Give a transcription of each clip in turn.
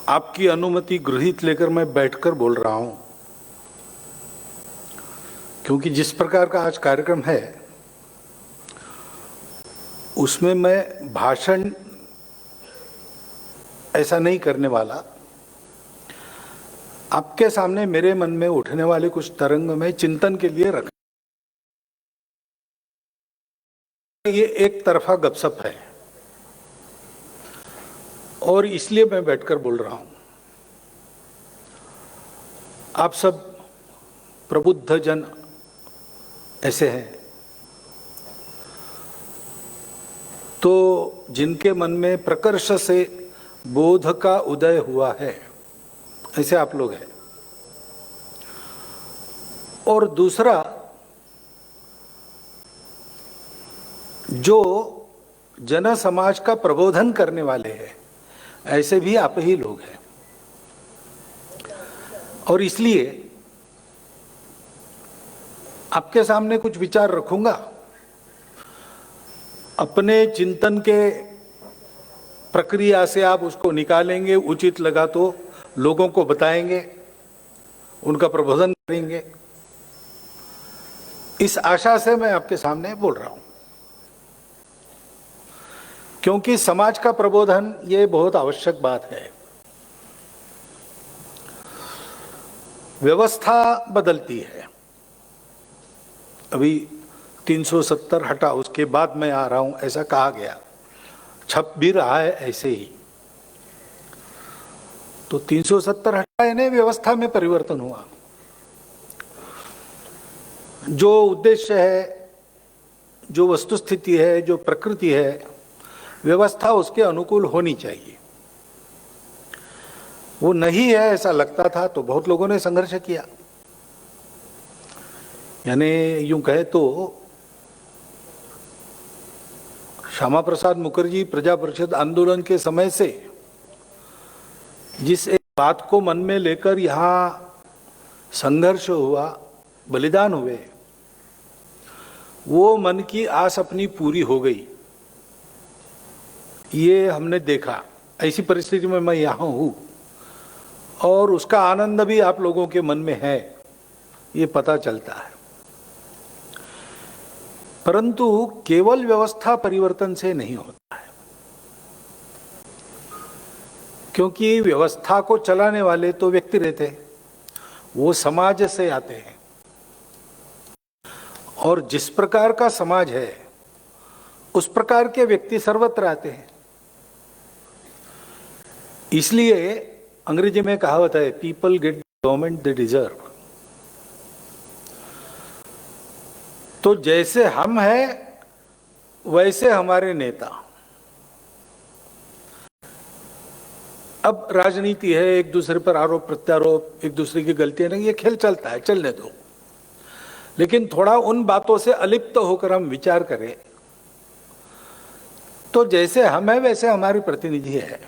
आपकी अनुमति गृहीत लेकर मैं बैठकर बोल रहा हूं, क्योंकि जिस प्रकार का आज कार्यक्रम है उसमें मैं भाषण ऐसा नहीं करने वाला। आपके सामने मेरे मन में उठने वाले कुछ तरंग में चिंतन के लिए रख, ये एक तरफा गपसप है और इसलिए मैं बैठकर बोल रहा हूं। आप सब प्रबुद्ध जन ऐसे हैं तो जिनके मन में प्रकर्ष से बोध का उदय हुआ है, ऐसे आप लोग हैं। और दूसरा, जो जन समाज का प्रबोधन करने वाले हैं, ऐसे भी आप ही लोग हैं। और इसलिए आपके सामने कुछ विचार रखूंगा, अपने चिंतन के प्रक्रिया से आप उसको निकालेंगे, उचित लगा तो लोगों को बताएंगे, उनका प्रबोधन करेंगे। इस आशा से मैं आपके सामने बोल रहा हूं, क्योंकि समाज का प्रबोधन ये बहुत आवश्यक बात है। व्यवस्था बदलती है, अभी 370 हटा, उसके बाद मैं आ रहा हूं, ऐसा कहा गया, छप भी रहा है ऐसे ही। तो 370 हटा यानी व्यवस्था में परिवर्तन हुआ। जो उद्देश्य है, जो वस्तुस्थिति है, जो प्रकृति है, व्यवस्था उसके अनुकूल होनी चाहिए। वो नहीं है ऐसा लगता था तो बहुत लोगों ने संघर्ष किया। यानी यूं कहे तो श्यामा प्रसाद मुखर्जी प्रजा परिषद आंदोलन के समय से जिस एक बात को मन में लेकर यहाँ संघर्ष हुआ, बलिदान हुए, वो मन की आस अपनी पूरी हो गई। ये हमने देखा। ऐसी परिस्थिति में मैं यहाँ हूँ और उसका आनंद भी आप लोगों के मन में है, ये पता चलता है। परंतु केवल व्यवस्था परिवर्तन से नहीं होता है, क्योंकि व्यवस्था को चलाने वाले तो व्यक्ति रहते हैं, वो समाज से आते हैं। और जिस प्रकार का समाज है उस प्रकार के व्यक्ति सर्वत्र आते हैं। इसलिए अंग्रेजी में कहावत है, people get government they deserve. तो जैसे हम हैं वैसे हमारे नेता। अब राजनीति है, एक दूसरे पर आरोप प्रत्यारोप, एक दूसरे की गलतियां नहीं, ये खेल चलता है, चलने दो। लेकिन थोड़ा उन बातों से अलिप्त होकर हम विचार करें तो जैसे हम हैं वैसे हमारी प्रतिनिधि है।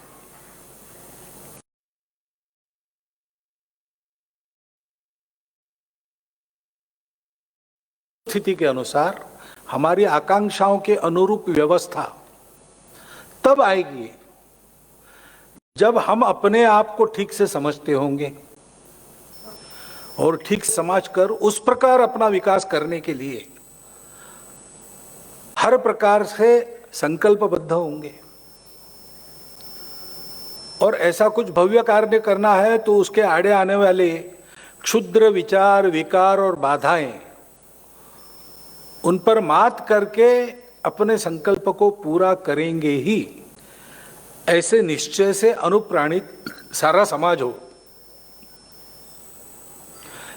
स्थिति के अनुसार हमारी आकांक्षाओं के अनुरूप व्यवस्था तब आएगी जब हम अपने आप को ठीक से समझते होंगे और ठीक समझकर उस प्रकार अपना विकास करने के लिए हर प्रकार से संकल्पबद्ध होंगे। और ऐसा कुछ भव्य कार्य करना है तो उसके आड़े आने वाले क्षुद्र विचार, विकार और बाधाएं, उन पर मात करके अपने संकल्प को पूरा करेंगे ही, ऐसे निश्चय से अनुप्राणित सारा समाज हो।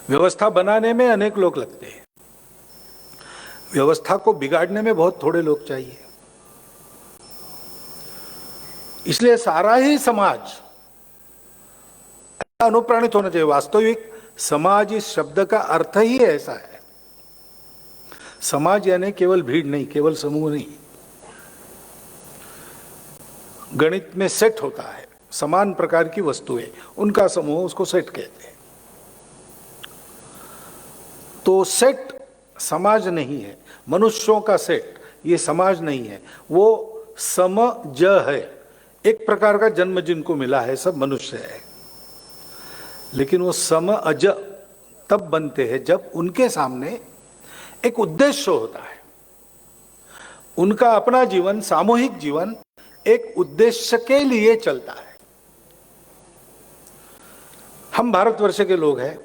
व्यवस्था बनाने में अनेक लोग लगते हैं, व्यवस्था को बिगाड़ने में बहुत थोड़े लोग चाहिए। इसलिए सारा ही समाज अनुप्राणित होना चाहिए। वास्तविक समाज इस शब्द का अर्थ ही ऐसा है। समाज यानी केवल भीड़ नहीं, केवल समूह नहीं। गणित में सेट होता है, समान प्रकार की वस्तुएं, उनका समूह, उसको सेट कहते हैं। तो सेट समाज नहीं है, मनुष्यों का सेट ये समाज नहीं है, वो समज है, एक प्रकार का जन्म जिनको मिला है, सब मनुष्य है, लेकिन वो सम अज तब बनते हैं जब उनके सामने एक उद्देश्य होता है। उनका अपना जीवन, सामूहिक जीवन एक उद्देश्य के लिए चलता है। हम भारतवर्ष के लोग हैं,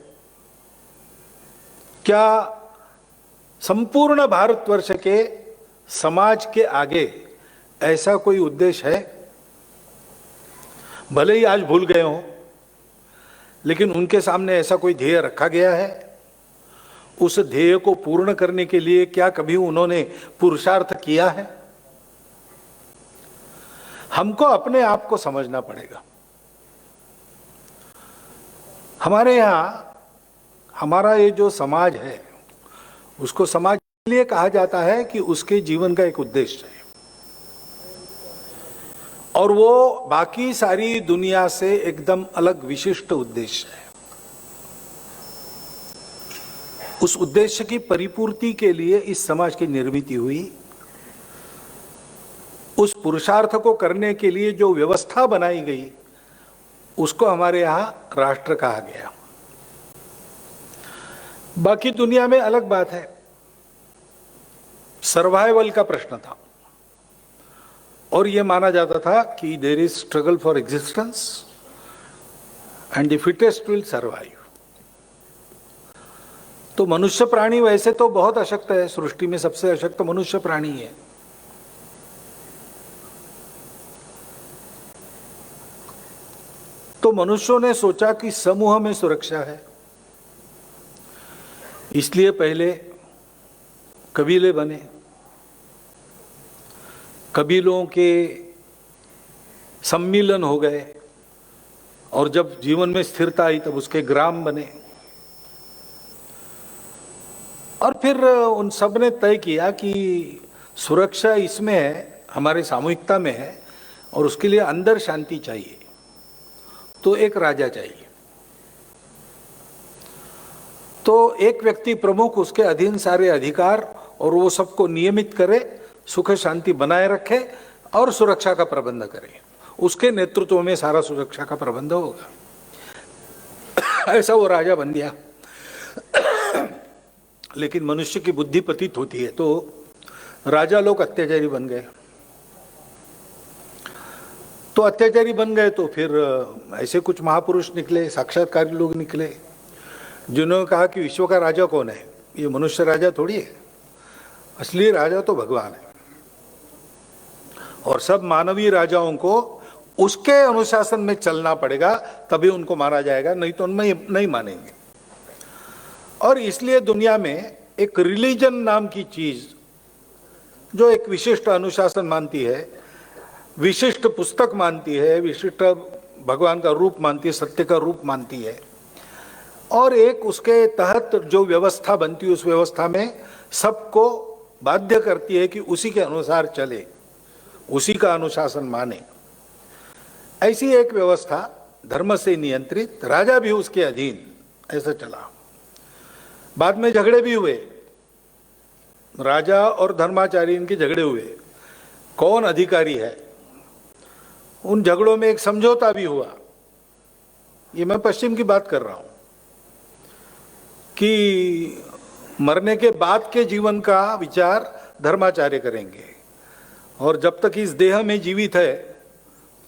क्या संपूर्ण भारतवर्ष के समाज के आगे ऐसा कोई उद्देश्य है? भले ही आज भूल गए हों, लेकिन उनके सामने ऐसा कोई ध्येय रखा गया है? उस ध्येय को पूर्ण करने के लिए क्या कभी उन्होंने पुरुषार्थ किया है? हमको अपने आप को समझना पड़ेगा। हमारे यहां हमारा ये जो समाज है, उसको समाज इसलिए कहा जाता है कि उसके जीवन का एक उद्देश्य है, और वो बाकी सारी दुनिया से एकदम अलग विशिष्ट उद्देश्य है। उस उद्देश्य की परिपूर्ति के लिए इस समाज की निर्मित हुई। उस पुरुषार्थ को करने के लिए जो व्यवस्था बनाई गई, उसको हमारे यहां राष्ट्र कहा गया। बाकी दुनिया में अलग बात है, सर्वाइवल का प्रश्न था, और यह माना जाता था कि there is struggle for existence and the fittest will survive. तो मनुष्य प्राणी वैसे तो बहुत अशक्त है, सृष्टि में सबसे अशक्त मनुष्य प्राणी है। तो मनुष्यों ने सोचा कि समूह में सुरक्षा है, इसलिए पहले कबीले बने, कबीलों के सम्मिलन हो गए, और जब जीवन में स्थिरता आई तब उसके ग्राम बने। और फिर उन सब ने तय किया कि सुरक्षा इसमें है, हमारी सामूहिकता में है, और उसके लिए अंदर शांति चाहिए, तो एक राजा चाहिए। तो एक व्यक्ति प्रमुख, उसके अधीन सारे अधिकार, और वो सबको नियमित करे, सुख शांति बनाए रखे और सुरक्षा का प्रबंध करे। उसके नेतृत्व में सारा सुरक्षा का प्रबंध होगा। ऐसा वो राजा बन गया। लेकिन मनुष्य की बुद्धि पतित होती है, तो राजा लोग अत्याचारी बन गए। तो अत्याचारी बन गए तो फिर ऐसे कुछ महापुरुष निकले, साक्षात्कारी लोग निकले, जिन्होंने कहा कि विश्व का राजा कौन है? ये मनुष्य राजा थोड़ी है, असली राजा तो भगवान है, और सब मानवीय राजाओं को उसके अनुशासन में चलना पड़ेगा, तभी उनको माना जाएगा, नहीं तो उनमें नहीं मानेंगे। और इसलिए दुनिया में एक रिलीजन नाम की चीज, जो एक विशिष्ट अनुशासन मानती है, विशिष्ट पुस्तक मानती है, विशिष्ट भगवान का रूप मानती है, सत्य का रूप मानती है, और एक उसके तहत जो व्यवस्था बनती है, उस व्यवस्था में सबको बाध्य करती है कि उसी के अनुसार चले, उसी का अनुशासन माने। ऐसी एक व्यवस्था, धर्म से नियंत्रित, राजा भी उसके अधीन, ऐसा चला। बाद में झगड़े भी हुए, राजा और धर्माचारी इनके झगड़े हुए, कौन अधिकारी है। उन झगड़ों में एक समझौता भी हुआ, ये मैं पश्चिम की बात कर रहा हूं, कि मरने के बाद के जीवन का विचार धर्माचार्य करेंगे, और जब तक इस देह में जीवित है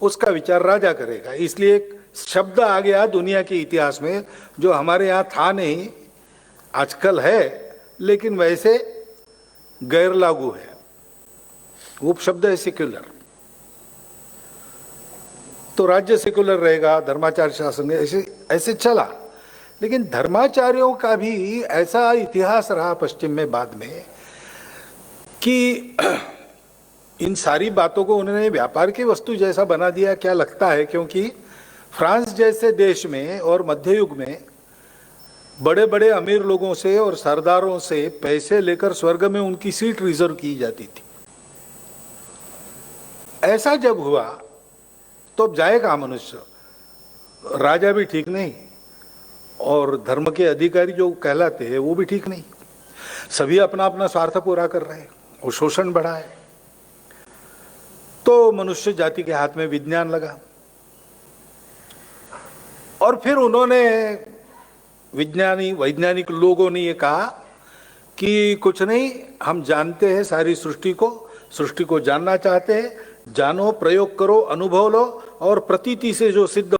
उसका विचार राजा करेगा। इसलिए एक शब्द आ गया दुनिया के इतिहास में, जो हमारे यहाँ था नहीं, आजकल है, लेकिन वैसे गैर लागू है। वो शब्द है सेक्युलर। तो राज्य सेक्युलर रहेगा, धर्माचार्य शासन, ऐसे ऐसे चला। लेकिन धर्माचार्यों का भी ऐसा इतिहास रहा पश्चिम में बाद में, कि इन सारी बातों को उन्होंने व्यापार की वस्तु जैसा बना दिया। क्या लगता है, क्योंकि फ्रांस जैसे देश में और मध्य युग में बड़े बड़े अमीर लोगों से और सरदारों से पैसे लेकर स्वर्ग में उनकी सीट रिजर्व की जाती थी। ऐसा जब हुआ तो अब जाएगा मनुष्य, राजा भी ठीक नहीं और धर्म के अधिकारी जो कहलाते हैं वो भी ठीक नहीं। सभी अपना अपना स्वार्थ पूरा कर रहे हैं और शोषण बढ़ा है। तो तो मनुष्य जाति के हाथ में विज्ञान लगा और फिर उन्होंने वैज्ञानिक लोगों ने ये कहा कि कुछ नहीं, हम जानते हैं सारी सृष्टि को जानना चाहते हैं, जानो, प्रयोग करो, अनुभव लो और प्रतीति से जो सिद्ध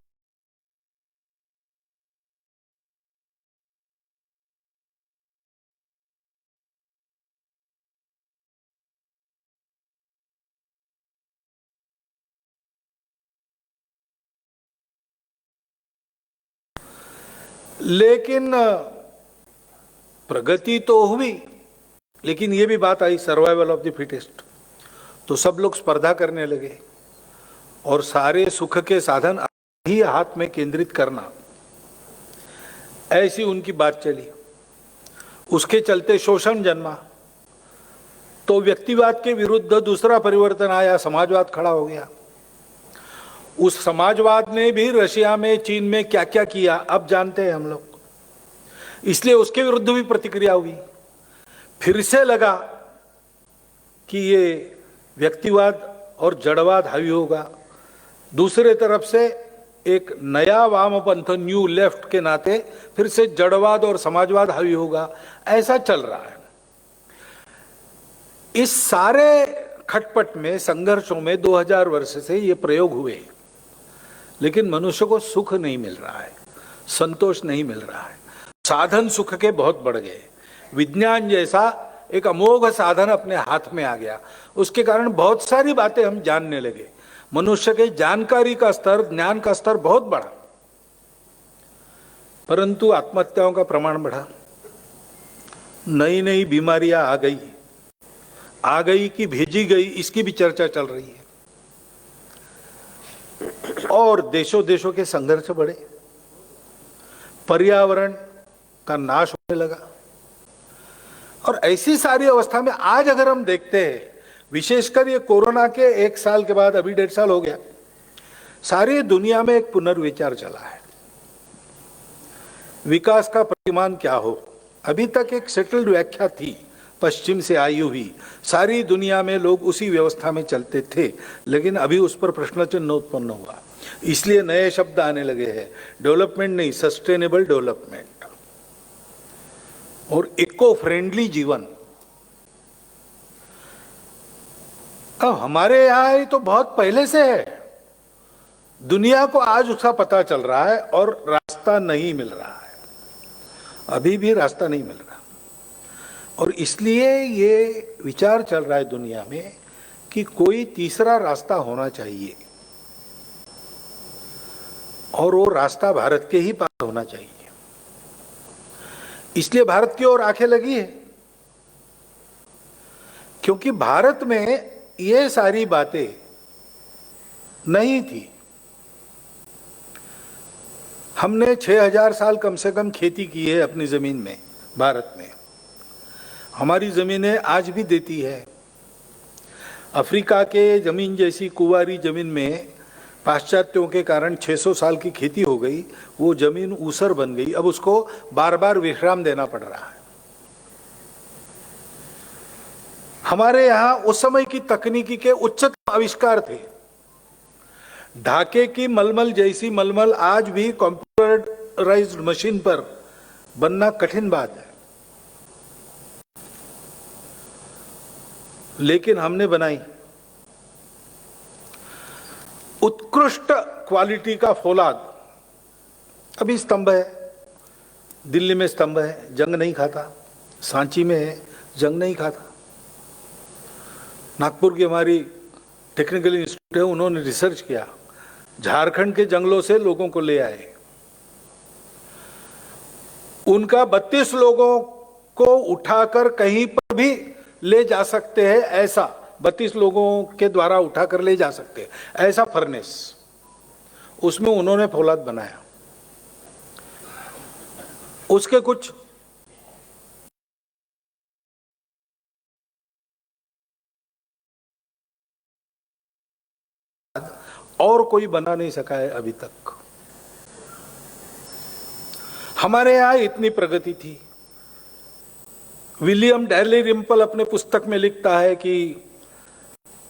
लेकिन प्रगति तो हुई, लेकिन ये भी बात आई सर्वाइवल ऑफ द फिटेस्ट। तो सब लोग स्पर्धा करने लगे और सारे सुख के साधन ही हाथ में केंद्रित करना, ऐसी उनकी बात चली। उसके चलते शोषण जन्मा, तो व्यक्तिवाद के विरुद्ध दूसरा परिवर्तन आया, समाजवाद खड़ा हो गया। उस समाजवाद ने भी रशिया में, चीन में क्या क्या किया अब जानते हैं हम लोग, इसलिए उसके विरुद्ध भी प्रतिक्रिया हुई। फिर से लगा कि ये व्यक्तिवाद और जड़वाद हावी होगा। दूसरे तरफ से एक नया वामपंथ, न्यू लेफ्ट के नाते फिर से जड़वाद और समाजवाद हावी होगा, ऐसा चल रहा है। इस सारे खटपट में, संघर्षों में 2000 वर्ष से ये प्रयोग हुए, लेकिन मनुष्य को सुख नहीं मिल रहा है, संतोष नहीं मिल रहा है। साधन सुख के बहुत बढ़ गए। विज्ञान जैसा एक अमोघ साधन अपने हाथ में आ गया, उसके कारण बहुत सारी बातें हम जानने लगे। मनुष्य के जानकारी का स्तर, ज्ञान का स्तर बहुत बढ़ा, परंतु आत्महत्याओं का प्रमाण बढ़ा। नई नई बीमारियां आ गई कि भेजी गई, इसकी भी चर्चा चल रही है। और देशों देशों के संघर्ष बढ़े, पर्यावरण का नाश होने लगा। और ऐसी सारी अवस्था में आज अगर हम देखते हैं, विशेषकर ये कोरोना के 1 साल के बाद, अभी 1.5 साल हो गया, सारी दुनिया में एक पुनर्विचार चला है। विकास का प्रतिमान क्या हो, अभी तक एक सेटल्ड व्याख्या थी, पश्चिम से आई हुई, सारी दुनिया में लोग उसी व्यवस्था में चलते थे, लेकिन अभी उस पर प्रश्न चिन्ह उत्पन्न हुआ। इसलिए नए शब्द आने लगे हैं, डेवलपमेंट नहीं, सस्टेनेबल डेवलपमेंट और इको फ्रेंडली जीवन। अब हमारे यहां ये तो बहुत पहले से है, दुनिया को आज उसका पता चल रहा है और रास्ता नहीं मिल रहा है, अभी भी रास्ता नहीं मिल रहा। और इसलिए ये विचार चल रहा है दुनिया में कि कोई तीसरा रास्ता होना चाहिए, और वो रास्ता भारत के ही पास होना चाहिए। इसलिए भारत की ओर आंखें लगी है, क्योंकि भारत में ये सारी बातें नहीं थी। हमने 6000 साल कम से कम खेती की है अपनी जमीन में, भारत में। हमारी जमीनें आज भी देती है। अफ्रीका के जमीन जैसी कुंवारी जमीन में पाश्चात्यों के कारण 600 साल की खेती हो गई, वो जमीन ऊसर बन गई, अब उसको बार बार विश्राम देना पड़ रहा है। हमारे यहां उस समय की तकनीकी के उच्चतम आविष्कार थे। ढाके की मलमल जैसी मलमल आज भी कंप्यूटराइज्ड मशीन पर बनना कठिन बात है, लेकिन हमने बनाई। उत्कृष्ट क्वालिटी का फौलाद, अभी स्तंभ है, दिल्ली में स्तंभ है, जंग नहीं खाता। सांची में है, जंग नहीं खाता। नागपुर की हमारी टेक्निकल इंस्टीट्यूट है, उन्होंने रिसर्च किया, झारखंड के जंगलों से लोगों को ले आए। उनका 32 लोगों को उठाकर कहीं पर भी ले जा सकते हैं, ऐसा 32 लोगों के द्वारा उठाकर ले जा सकते हैं, ऐसा फर्नेस, उसमें उन्होंने फौलाद बनाया। उसके कुछ और कोई बना नहीं सका है अभी तक। हमारे यहां इतनी प्रगति थी। विलियम डैली रिम्पल अपने पुस्तक में लिखता है कि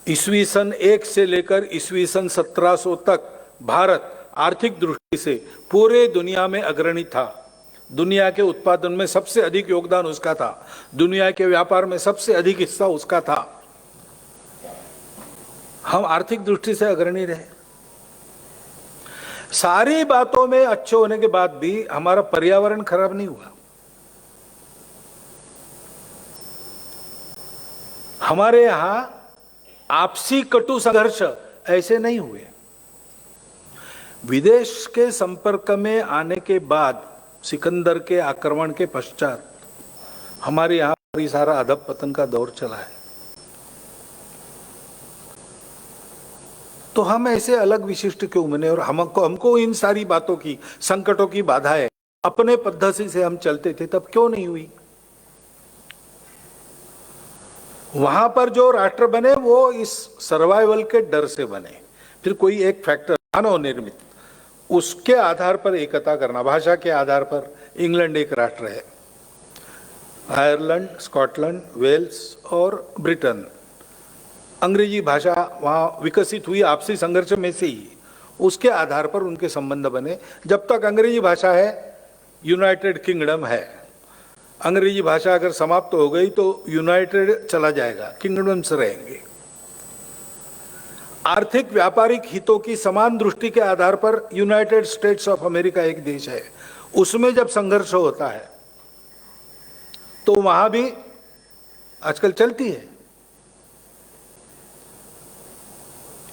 ईस्वी सन 1 से लेकर ईस्वी सन 1700 तक भारत आर्थिक दृष्टि से पूरे दुनिया में अग्रणी था। दुनिया के उत्पादन में सबसे अधिक योगदान उसका था, दुनिया के व्यापार में सबसे अधिक हिस्सा उसका था। हम आर्थिक दृष्टि से अग्रणी रहे। सारी बातों में अच्छे होने के बाद भी हमारा पर्यावरण खराब नहीं हुआ। हमारे यहां आपसी कटु संघर्ष ऐसे नहीं हुए। विदेश के संपर्क में आने के बाद, सिकंदर के आक्रमण के पश्चात हमारे यहां सारा अधपतन का दौर चला है। तो हम ऐसे अलग विशिष्ट क्यों बने? और हमको इन सारी बातों की, संकटों की बाधाएं अपने पद्धति से हम चलते थे, तब क्यों नहीं हुई? वहां पर जो राष्ट्र बने वो इस सर्वाइवल के डर से बने। फिर कोई एक फैक्टर मानव निर्मित, उसके आधार पर एकता करना। भाषा के आधार पर इंग्लैंड एक राष्ट्र है, आयरलैंड, स्कॉटलैंड, वेल्स और ब्रिटेन। अंग्रेजी भाषा वहाँ विकसित हुई आपसी संघर्ष में से ही, उसके आधार पर उनके संबंध बने। जब तक अंग्रेजी भाषा है, यूनाइटेड किंगडम है। अंग्रेजी भाषा अगर समाप्त हो गई तो यूनाइटेड चला जाएगा, किंगडम्स रहेंगे। आर्थिक व्यापारिक हितों की समान दृष्टि के आधार पर यूनाइटेड स्टेट्स ऑफ अमेरिका एक देश है, उसमें जब संघर्ष होता है तो वहां भी आजकल चलती है।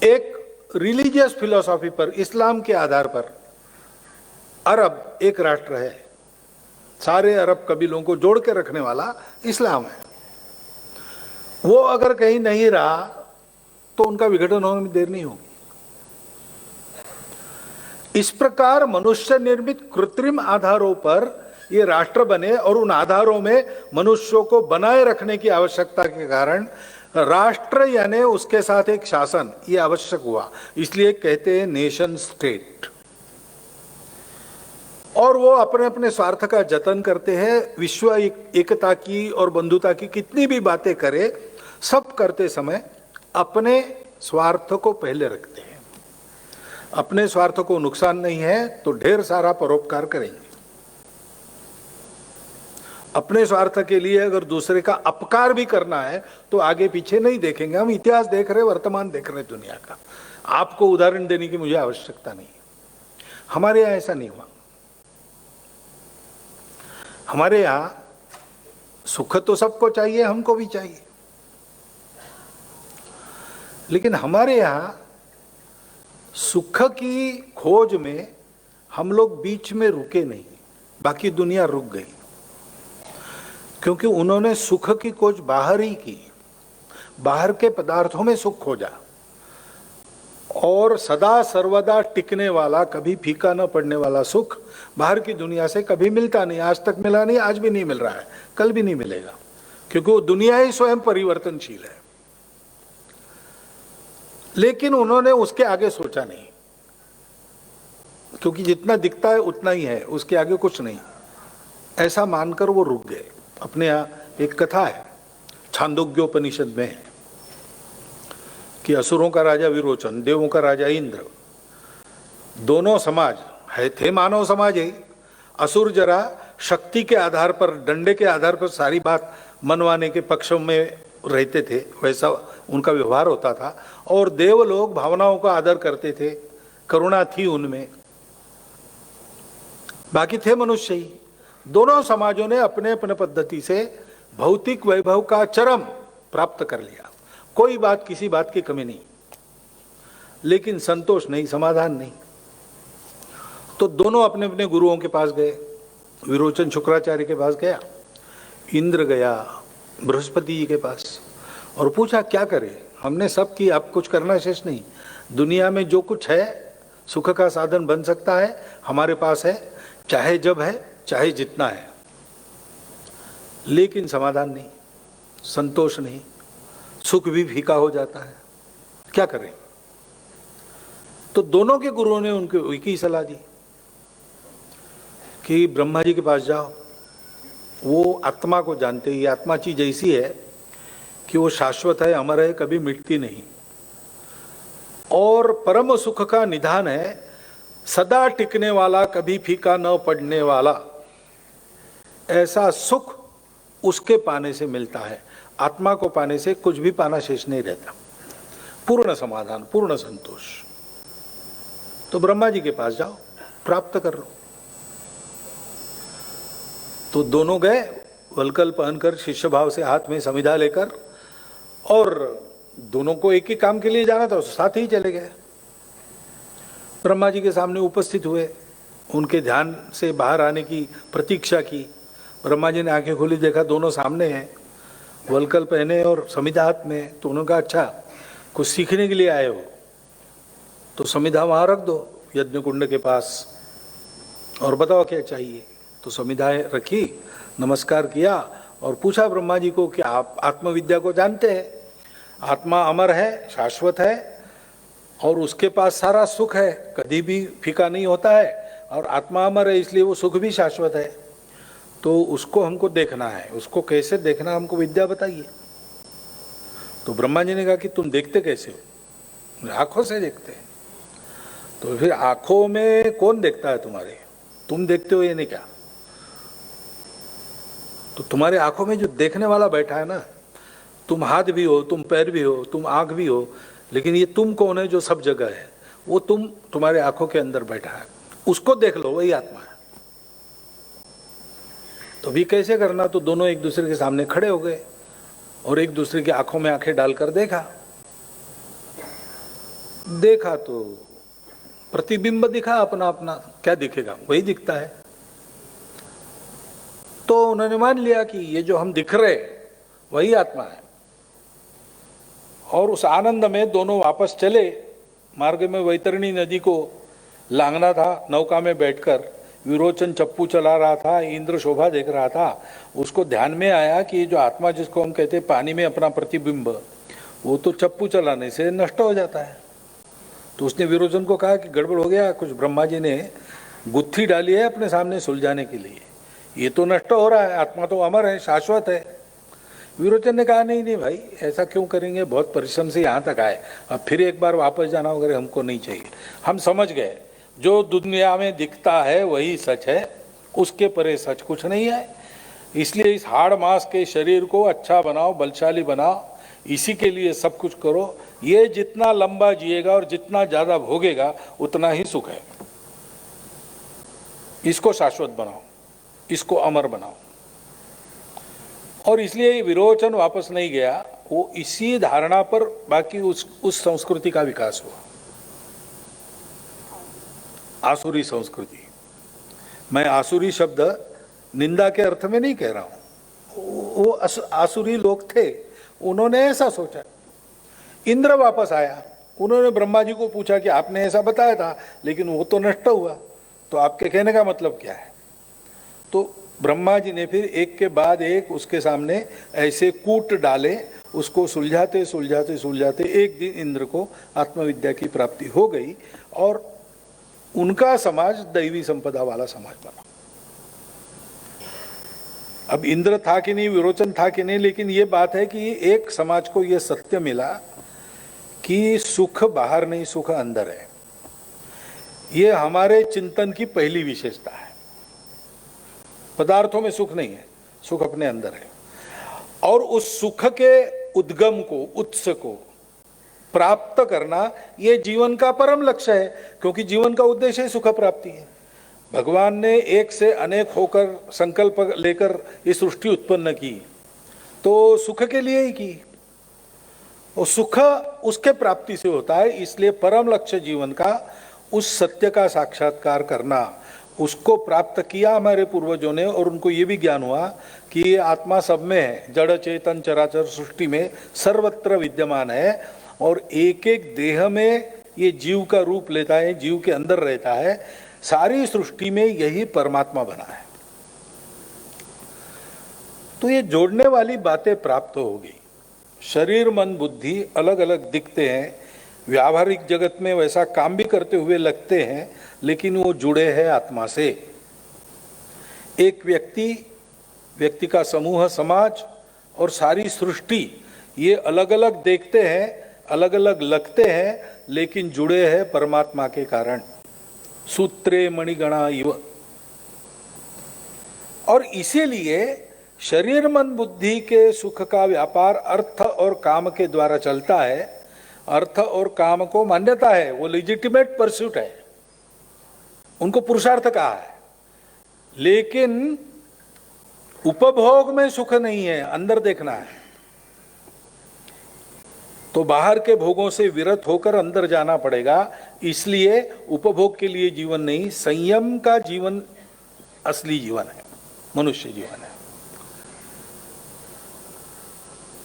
एक रिलीजियस फिलॉसफी पर, इस्लाम के आधार पर अरब एक राष्ट्र है, सारे अरब कबीलों को जोड़ के रखने वाला इस्लाम है। वो अगर कहीं नहीं रहा तो उनका विघटन होने में देर नहीं होगी। इस प्रकार मनुष्य निर्मित कृत्रिम आधारों पर ये राष्ट्र बने और उन आधारों में मनुष्यों को बनाए रखने की आवश्यकता के कारण राष्ट्र यानी उसके साथ एक शासन ये आवश्यक हुआ। इसलिए कहते हैं नेशन स्टेट। और वो अपने अपने स्वार्थ का जतन करते हैं। विश्व एकता की और बंधुता की कितनी भी बातें करे, सब करते समय अपने स्वार्थ को पहले रखते हैं। अपने स्वार्थ को नुकसान नहीं है तो ढेर सारा परोपकार करेंगे। अपने स्वार्थ के लिए अगर दूसरे का अपकार भी करना है तो आगे पीछे नहीं देखेंगे। हम इतिहास देख रहे, वर्तमान देख रहे दुनिया का। आपको उदाहरण देने की मुझे आवश्यकता नहीं। हमारे यहां ऐसा नहीं हुआ। हमारे यहां सुख तो सबको चाहिए, हमको भी चाहिए, लेकिन हमारे यहां सुख की खोज में हम लोग बीच में रुके नहीं, बाकी दुनिया रुक गई। क्योंकि उन्होंने सुख की खोज बाहर ही की, बाहर के पदार्थों में सुख खोजा, और सदा सर्वदा टिकने वाला, कभी फीका न पड़ने वाला सुख बाहर की दुनिया से कभी मिलता नहीं। आज तक मिला नहीं, आज भी नहीं मिल रहा है, कल भी नहीं मिलेगा, क्योंकि वो दुनिया ही स्वयं परिवर्तनशील है। लेकिन उन्होंने उसके आगे सोचा नहीं, क्योंकि जितना दिखता है उतना ही है, उसके आगे कुछ नहीं, ऐसा मानकर वो रुक गए। अपने यहाँ एक कथा है छांदोग्योपनिषद में कि असुरों का राजा विरोचन, देवों का राजा इंद्र, दोनों समाज है, थे मानव समाज ही। असुर जरा शक्ति के आधार पर, डंडे के आधार पर सारी बात मनवाने के पक्ष में रहते थे, वैसा उनका व्यवहार होता था। और देव लोग भावनाओं का आदर करते थे, करुणा थी उनमें, बाकी थे मनुष्य ही। दोनों समाजों ने अपने अपने पद्धति से भौतिक वैभव का चरम प्राप्त कर लिया, कोई बात किसी बात की कमी नहीं, लेकिन संतोष नहीं, समाधान नहीं। तो दोनों अपने अपने गुरुओं के पास गए। विरोचन शुक्राचार्य के पास गया, इंद्र गया बृहस्पति जी के पास, और पूछा क्या करें, हमने सब की, अब कुछ करना शेष नहीं। दुनिया में जो कुछ है सुख का साधन बन सकता है, हमारे पास है, चाहे जब है चाहे जितना है, लेकिन समाधान नहीं, संतोष नहीं, सुख भी फीका हो जाता है, क्या करें। तो दोनों के गुरुओं ने उनको एक ही सलाह दी कि ब्रह्मा जी के पास जाओ, वो आत्मा को जानते। ये आत्मा चीज ऐसी है कि वो शाश्वत है, अमर है, कभी मिटती नहीं, और परम सुख का निधान है सदा टिकने वाला, कभी फीका न पड़ने वाला। ऐसा सुख उसके पाने से मिलता है, आत्मा को पाने से कुछ भी पाना शेष नहीं रहता। पूर्ण समाधान, पूर्ण संतोष। तो ब्रह्मा जी के पास जाओ, प्राप्त कर लो। तो दोनों गए वलकल पहनकर, शिष्य भाव से हाथ में समिधा लेकर, और दोनों को एक ही काम के लिए जाना था, साथ ही चले गए। ब्रह्मा जी के सामने उपस्थित हुए, उनके ध्यान से बाहर आने की प्रतीक्षा की। ब्रह्मा जी ने आंखें खोली, देखा दोनों सामने हैं, वलकल पहने और समिधा हाथ में। तो उन्होंने कहा अच्छा, कुछ सीखने के लिए आए हो तो समिधा वहाँ रख दो यज्ञ कुंड के पास, और बताओ क्या चाहिए। तो समिधाएं रखी, नमस्कार किया और पूछा ब्रह्मा जी को कि आप आत्मविद्या को जानते हैं, आत्मा अमर है, शाश्वत है, और उसके पास सारा सुख है, कभी भी फीका नहीं होता है, और आत्मा अमर है इसलिए वो सुख भी शाश्वत है। तो उसको हमको देखना है, उसको कैसे देखना, हमको विद्या बताइए। तो ब्रह्मा जी ने कहा कि तुम देखते कैसे हो? आंखों से देखते हैं। तो फिर आंखों में कौन देखता है तुम्हारे? तुम देखते हो ये नहीं क्या? तो तुम्हारे आंखों में जो देखने वाला बैठा है ना, तुम हाथ भी हो, तुम पैर भी हो, तुम आंख भी हो, लेकिन ये तुम कौन है जो सब जगह है? वो तुम्हारे आंखों के अंदर बैठा है, उसको देख लो, वही आत्मा है। तो भी कैसे करना? तो दोनों एक दूसरे के सामने खड़े हो गए और एक दूसरे की आंखों में आंखें डालकर देखा तो प्रतिबिंब दिखा अपना अपना। क्या दिखेगा? वही दिखता है। तो उन्होंने मान लिया कि ये जो हम दिख रहे वही आत्मा है, और उस आनंद में दोनों वापस चले। मार्ग में वैतरणी नदी को लांघना था, नौका में बैठकर विरोचन चप्पू चला रहा था, इंद्र शोभा देख रहा था। उसको ध्यान में आया कि जो आत्मा जिसको हम कहते हैं पानी में अपना प्रतिबिंब, वो तो चप्पू चलाने से नष्ट हो जाता है। तो उसने विरोचन को कहा कि गड़बड़ हो गया, कुछ ब्रह्मा जी ने गुत्थी डाली है अपने सामने सुलझाने के लिए, ये तो नष्ट हो रहा है, आत्मा तो अमर है, शाश्वत है। विरोचन ने कहा नहीं नहीं भाई, ऐसा क्यों करेंगे, बहुत परिश्रम से यहाँ तक आए, अब फिर एक बार वापस जाना वगैरह हमको नहीं चाहिए। हम समझ गए जो दुनिया में दिखता है वही सच है, उसके परे सच कुछ नहीं है। इसलिए इस हाड़ मांस के शरीर को अच्छा बनाओ, बलशाली बनाओ, इसी के लिए सब कुछ करो। ये जितना लंबा जिएगा और जितना ज्यादा भोगेगा उतना ही सुख है। इसको शाश्वत बनाओ, इसको अमर बनाओ। और इसलिए विरोचन वापस नहीं गया, वो इसी धारणा पर बाकी उस संस्कृति का विकास हुआ, आसुरी संस्कृति। मैं आसुरी शब्द निंदा के अर्थ में नहीं कह रहा हूं, वो आसुरी लोग थे, उन्होंने ऐसा सोचा। इंद्र वापस आया, उन्होंने ब्रह्मा जी को पूछा कि आपने ऐसा बताया था लेकिन वो तो नष्ट हुआ, तो आपके कहने का मतलब क्या है? तो ब्रह्मा जी ने फिर एक के बाद एक उसके सामने ऐसे कूट डाले, उसको सुलझाते सुलझाते सुलझाते एक दिन इंद्र को आत्मविद्या की प्राप्ति हो गई और उनका समाज दैवी संपदा वाला समाज बना। अब इंद्र था कि नहीं, विरोचन था कि नहीं, लेकिन ये बात है कि एक समाज को ये सत्य मिला कि सुख बाहर नहीं, सुख अंदर है। ये हमारे चिंतन की पहली विशेषता है। पदार्थों में सुख नहीं है, सुख अपने अंदर है। और उस सुख के उद्गम को, उत्स को प्राप्त करना ये जीवन का परम लक्ष्य है, क्योंकि जीवन का उद्देश्य ही सुख प्राप्ति है। भगवान ने एक से अनेक होकर संकल्प लेकर ये सृष्टि उत्पन्न की तो सुख के लिए ही की, और सुख उसके प्राप्ति से होता है। इसलिए परम लक्ष्य जीवन का उस सत्य का साक्षात्कार करना, उसको प्राप्त किया हमारे पूर्वजों ने, और उनको ये भी ज्ञान हुआ कि ये आत्मा सब में है, जड़ चेतन चराचर सृष्टि में सर्वत्र विद्यमान है, और एक एक देह में ये जीव का रूप लेता है, जीव के अंदर रहता है। सारी सृष्टि में यही परमात्मा बना है। तो ये जोड़ने वाली बातें प्राप्त होगी। शरीर मन बुद्धि अलग अलग दिखते हैं, व्यावहारिक जगत में वैसा काम भी करते हुए लगते हैं, लेकिन वो जुड़े हैं आत्मा से। एक व्यक्ति का समूह, समाज और सारी सृष्टि ये अलग अलग देखते हैं, अलग अलग लगते हैं लेकिन जुड़े हैं परमात्मा के कारण, सूत्रे मणिगणा इव। और इसीलिए शरीर मन बुद्धि के सुख का व्यापार अर्थ और काम के द्वारा चलता है। अर्थ और काम को मान्यता है, वो लेजिटिमेट परस्यूट है, उनको पुरुषार्थ कहा है, लेकिन उपभोग में सुख नहीं है, अंदर देखना है। तो बाहर के भोगों से विरत होकर अंदर जाना पड़ेगा। इसलिए उपभोग के लिए जीवन नहीं, संयम का जीवन असली जीवन है, मनुष्य जीवन है।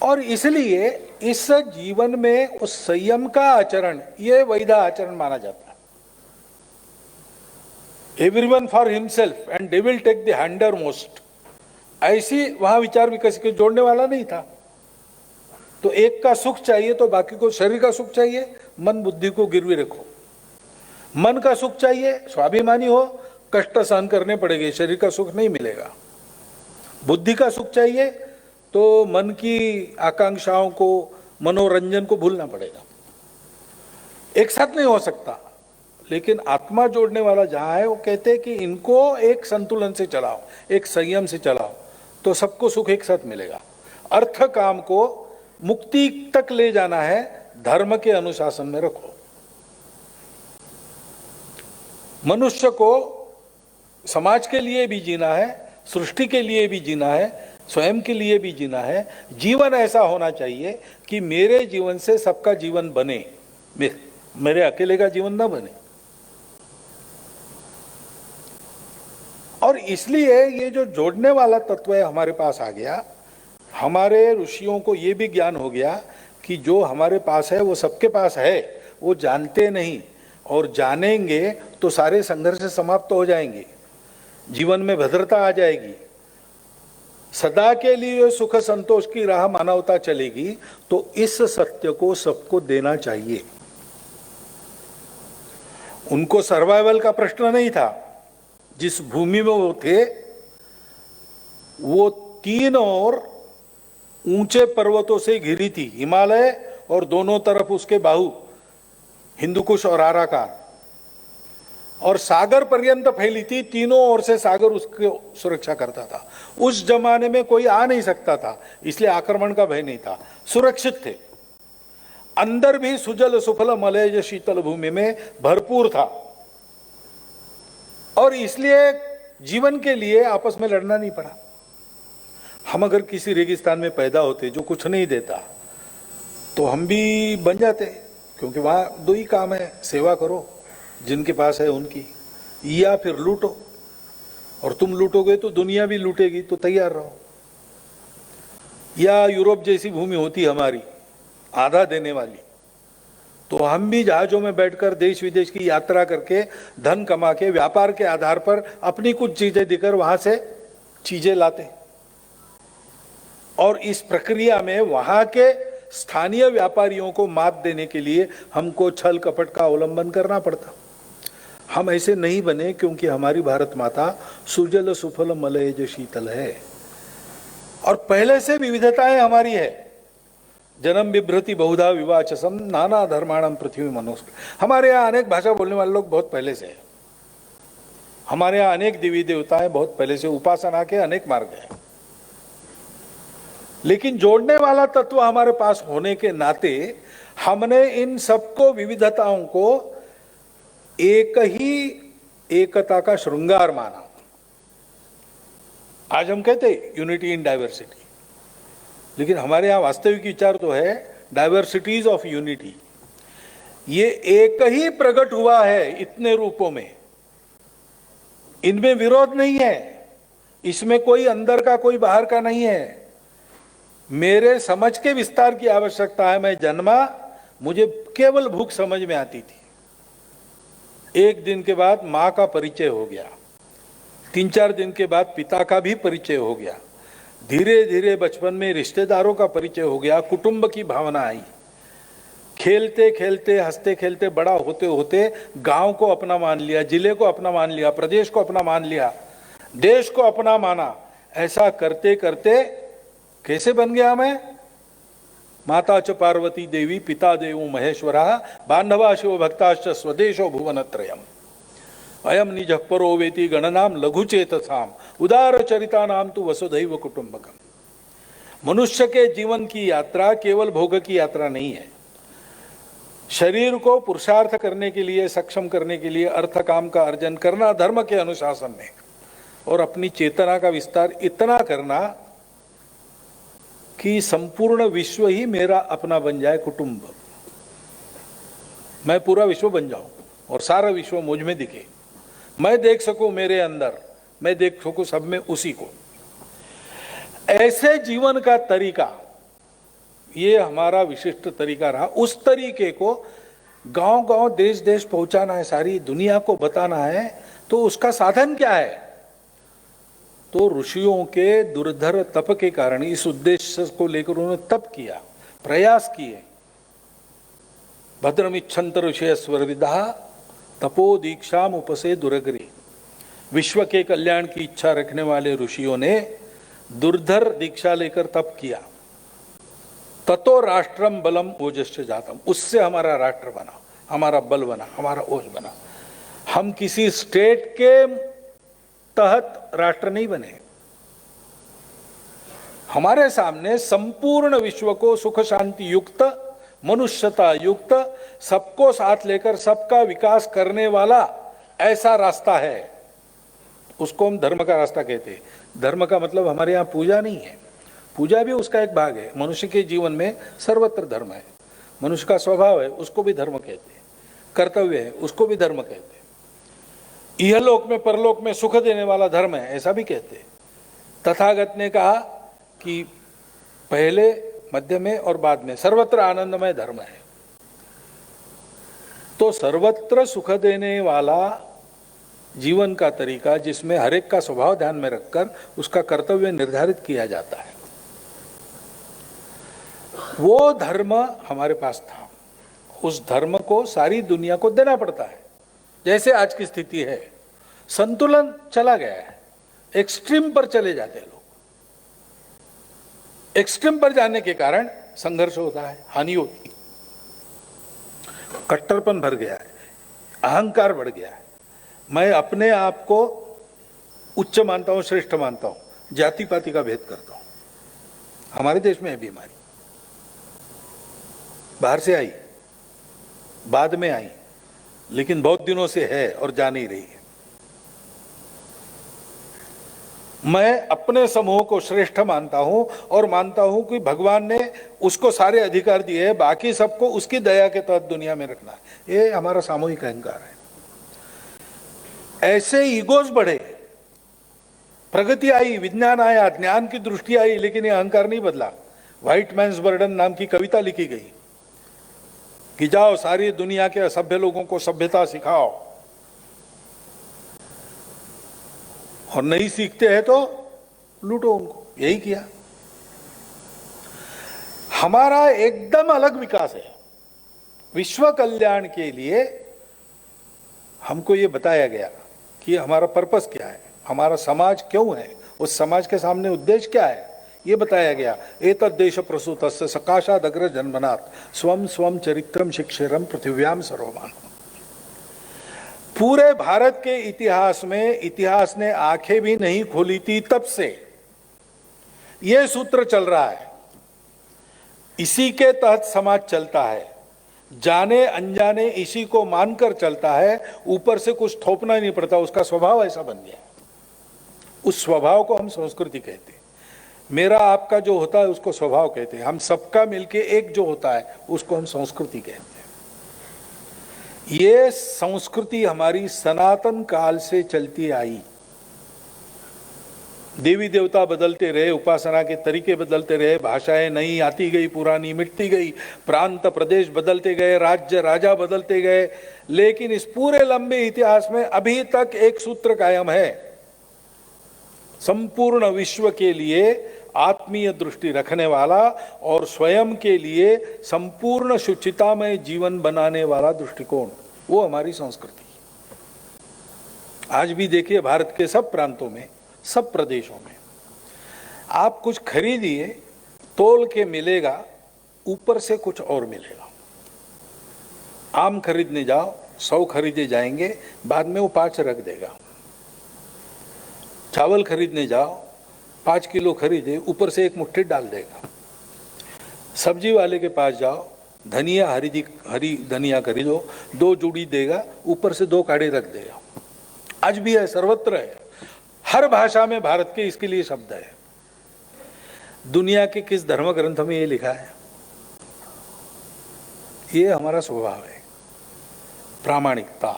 और इसलिए इस जीवन में उस संयम का आचरण, ये वैधा आचरण माना जाता है। Everyone for himself and they will take the hindmost, ऐसी वहां विचार विकसित के जोड़ने वाला नहीं था। तो एक का सुख चाहिए तो बाकी को, शरीर का सुख चाहिए, मन बुद्धि को गिरवी रखो। मन का सुख चाहिए, स्वाभिमानी हो, कष्ट सहन करने पड़ेंगे, शरीर का सुख नहीं मिलेगा। बुद्धि का सुख चाहिए तो मन की आकांक्षाओं को, मनोरंजन को भूलना पड़ेगा। एक साथ नहीं हो सकता। लेकिन आत्मा जोड़ने वाला जहां है, वो कहते हैं कि इनको एक संतुलन से चलाओ, एक संयम से चलाओ, तो सबको सुख एक साथ मिलेगा। अर्थ काम को मुक्ति तक ले जाना है, धर्म के अनुशासन में रखो। मनुष्य को समाज के लिए भी जीना है, सृष्टि के लिए भी जीना है, स्वयं के लिए भी जीना है। जीवन ऐसा होना चाहिए कि मेरे जीवन से सबका जीवन बने, मेरे अकेले का जीवन ना बने। और इसलिए ये जो जोड़ने वाला तत्व है हमारे पास आ गया। हमारे ऋषियों को ये भी ज्ञान हो गया कि जो हमारे पास है वो सबके पास है, वो जानते नहीं, और जानेंगे तो सारे संघर्ष समाप्त हो जाएंगे, जीवन में भद्रता आ जाएगी, सदा के लिए सुख संतोष की राह मानवता चलेगी। तो इस सत्य को सबको देना चाहिए। उनको सर्वाइवल का प्रश्न नहीं था। जिस भूमि में वो थे, वो तीन और ऊंचे पर्वतों से घिरी थी, हिमालय और दोनों तरफ उसके बाहु, हिंदुकुश और आराकान, और सागर पर्यंत फैली थी। तीनों ओर से सागर उसकी सुरक्षा करता था। उस जमाने में कोई आ नहीं सकता था, इसलिए आक्रमण का भय नहीं था, सुरक्षित थे। अंदर भी सुजल सुफल मलय शीतल भूमि में भरपूर था। और इसलिए जीवन के लिए आपस में लड़ना नहीं पड़ा। हम अगर किसी रेगिस्तान में पैदा होते जो कुछ नहीं देता, तो हम भी बन जाते, क्योंकि वहां दो ही काम है, सेवा करो जिनके पास है उनकी, या फिर लूटो। और तुम लूटोगे तो दुनिया भी लूटेगी, तो तैयार रहो। या यूरोप जैसी भूमि होती हमारी, आधा देने वाली, तो हम भी जहाजों में बैठकर देश विदेश की यात्रा करके धन कमा के व्यापार के आधार पर अपनी कुछ चीजें देकर वहां से चीजें लाते। और इस प्रक्रिया में वहां के स्थानीय व्यापारियों को मात देने के लिए हमको छल कपट का अवलंबन करना पड़ता। हम ऐसे नहीं बने, क्योंकि हमारी भारत माता सुजल सुफल मलयज शीतल है, और पहले से विविधताएं हमारी है। जन्म बिभ्रति बहुधा विवाचसम नाना धर्माणम पृथ्वी मनुष्य। हमारे यहाँ अनेक भाषा बोलने वाले लोग बहुत पहले से है। हमारे यहाँ अनेक देवी देवता है बहुत पहले से, उपासना के अनेक मार्ग हैं। लेकिन जोड़ने वाला तत्व हमारे पास होने के नाते हमने इन सबको, विविधताओं को एक ही एकता का श्रृंगार माना। आज हम कहते हैं यूनिटी इन डाइवर्सिटी, लेकिन हमारे यहाँ वास्तविक विचार तो है डाइवर्सिटीज ऑफ यूनिटी। ये एक ही प्रकट हुआ है इतने रूपों में, इनमें विरोध नहीं है, इसमें कोई अंदर का कोई बाहर का नहीं है। मेरे समझ के विस्तार की आवश्यकता है। मैं जन्मा, मुझे केवल भूख समझ में आती थी। एक दिन के बाद माँ का परिचय हो गया, 3-4 दिन के बाद पिता का भी परिचय हो गया, धीरे धीरे बचपन में रिश्तेदारों का परिचय हो गया, कुटुंब की भावना आई। खेलते खेलते, हंसते खेलते, बड़ा होते होते गांव को अपना मान लिया, जिले को अपना मान लिया, प्रदेश को अपना मान लिया, देश को अपना माना। ऐसा करते करते कैसे बन गया मैं? माता च पार्वती देवी पिता देवो महेश्वरा बांधवा शिव भक्ताश्च स्वदेशो भुवनत्रयम् अयम निज परो वेति गणनाम लघुचेतसाम उदार चरिता नाम तो वसुधैव कुटुंबकम। मनुष्य के जीवन की यात्रा केवल भोग की यात्रा नहीं है। शरीर को पुरुषार्थ करने के लिए, सक्षम करने के लिए अर्थ काम का अर्जन करना धर्म के अनुशासन में, और अपनी चेतना का विस्तार इतना करना कि संपूर्ण विश्व ही मेरा अपना बन जाए, कुटुंब, मैं पूरा विश्व बन जाऊं और सारा विश्व मुझ में दिखे, मैं देख सकूं मेरे अंदर, मैं देख सकूं सब में उसी को। ऐसे जीवन का तरीका, ये हमारा विशिष्ट तरीका रहा। उस तरीके को गांव गांव देश देश पहुंचाना है, सारी दुनिया को बताना है। तो उसका साधन क्या है? तो ऋषियों के दुर्धर तप के कारण इस उद्देश्य को लेकर उन्होंने तप किया, प्रयास किए। भद्रमिच्छन्त ऋषय स्वर्विदा तपो दीक्षाम उपसे दुरगरी। विश्व के कल्याण की इच्छा रखने वाले ऋषियों ने दुर्धर दीक्षा लेकर तप किया। ततो राष्ट्रम बलम ओजस्य जातम, उससे हमारा राष्ट्र बना, हमारा बल बना, हमारा ओज बना। हम किसी स्टेट के तहत राष्ट्र नहीं बने। हमारे सामने संपूर्ण विश्व को सुख शांति युक्त, मनुष्यता युक्त, सबको साथ लेकर सबका विकास करने वाला ऐसा रास्ता है। उसको हम धर्म का रास्ता कहते हैं। धर्म का मतलब हमारे यहाँ पूजा नहीं है, पूजा भी उसका एक भाग है। मनुष्य के जीवन में सर्वत्र धर्म है। मनुष्य का स्वभाव है, उसको भी धर्म कहते हैं। कर्तव्य है, उसको भी धर्म कहते हैं। इहलोक में परलोक में सुख देने वाला धर्म है, ऐसा भी कहते हैं। तथागत ने कहा कि पहले, मध्य में और बाद में सर्वत्र आनंदमय धर्म है। तो सर्वत्र सुख देने वाला जीवन का तरीका, जिसमें हर एक का स्वभाव ध्यान में रखकर उसका कर्तव्य निर्धारित किया जाता है, वो धर्म हमारे पास था। उस धर्म को सारी दुनिया को देना पड़ता है। जैसे आज की स्थिति है, संतुलन चला गया है, एक्सट्रीम पर चले जाते हैं लोग। एक्सट्रीम पर जाने के कारण संघर्ष होता है, हानि होती है, कट्टरपन भर गया है, अहंकार बढ़ गया है। मैं अपने आप को उच्च मानता हूं, श्रेष्ठ मानता हूं, जाति पाति का भेद करता हूं। हमारे देश में है बीमारी, बाहर से आई, बाद में आई, लेकिन बहुत दिनों से है और जा नहीं रही है। मैं अपने समूह को श्रेष्ठ मानता हूं और मानता हूं कि भगवान ने उसको सारे अधिकार दिए हैं, बाकी सबको उसकी दया के तहत दुनिया में रखना है। ये हमारा सामूहिक अहंकार है। ऐसे ईगोज बढ़े, प्रगति आई, विज्ञान आया, ज्ञान की दृष्टि आई, लेकिन ये अहंकार नहीं बदला। व्हाइट मैन्स बर्डन नाम की कविता लिखी गई कि जाओ सारी दुनिया के असभ्य लोगों को सभ्यता सिखाओ, और नहीं सीखते हैं तो लूटो उनको। यही किया। हमारा एकदम अलग विकास है। विश्व कल्याण के लिए हमको ये बताया गया कि हमारा पर्पस क्या है, हमारा समाज क्यों है, उस समाज के सामने उद्देश्य क्या है, ये बताया गया। एतद् देश प्रसूतस्य सकाशाद अग्र जन्मनात् स्वम स्वम चरित्रम शिक्षरम पृथिव्याम सर्वमान। पूरे भारत के इतिहास में इतिहास ने आंखें भी नहीं खोली थी तब से यह सूत्र चल रहा है। इसी के तहत समाज चलता है, जाने अनजाने इसी को मानकर चलता है। ऊपर से कुछ थोपना नहीं पड़ता, उसका स्वभाव ऐसा बन गया। उस स्वभाव को हम संस्कृति कहते हैं। मेरा आपका जो होता है उसको स्वभाव कहते हैं। हम सबका मिलके एक जो होता है उसको हम संस्कृति कहते हैं। ये संस्कृति हमारी सनातन काल से चलती आई। देवी देवता बदलते रहे, उपासना के तरीके बदलते रहे, भाषाएं नई आती गई, पुरानी मिटती गई, प्रांत प्रदेश बदलते गए, राज्य राजा बदलते गए, लेकिन इस पूरे लंबे इतिहास में अभी तक एक सूत्र कायम है। संपूर्ण विश्व के लिए आत्मीय दृष्टि रखने वाला और स्वयं के लिए संपूर्ण शुचितामय जीवन बनाने वाला दृष्टिकोण, वो हमारी संस्कृति। आज भी देखिए भारत के सब प्रांतों में, सब प्रदेशों में आप कुछ खरीदिए, तोल के मिलेगा, ऊपर से कुछ और मिलेगा। आम खरीदने जाओ, 100 खरीदे जाएंगे, बाद में वो 5 रख देगा। चावल खरीदने जाओ, 5 किलो खरीदे, ऊपर से 1 मुट्ठी डाल देगा। सब्जी वाले के पास जाओ, धनिया हरी धनिया खरीदो, 2 जूड़ी देगा, ऊपर से 2 काढ़े रख देगा। आज भी है, सर्वत्र है, हर भाषा में भारत के इसके लिए शब्द है। दुनिया के किस धर्म ग्रंथ में ये लिखा है? ये हमारा स्वभाव है, प्रामाणिकता।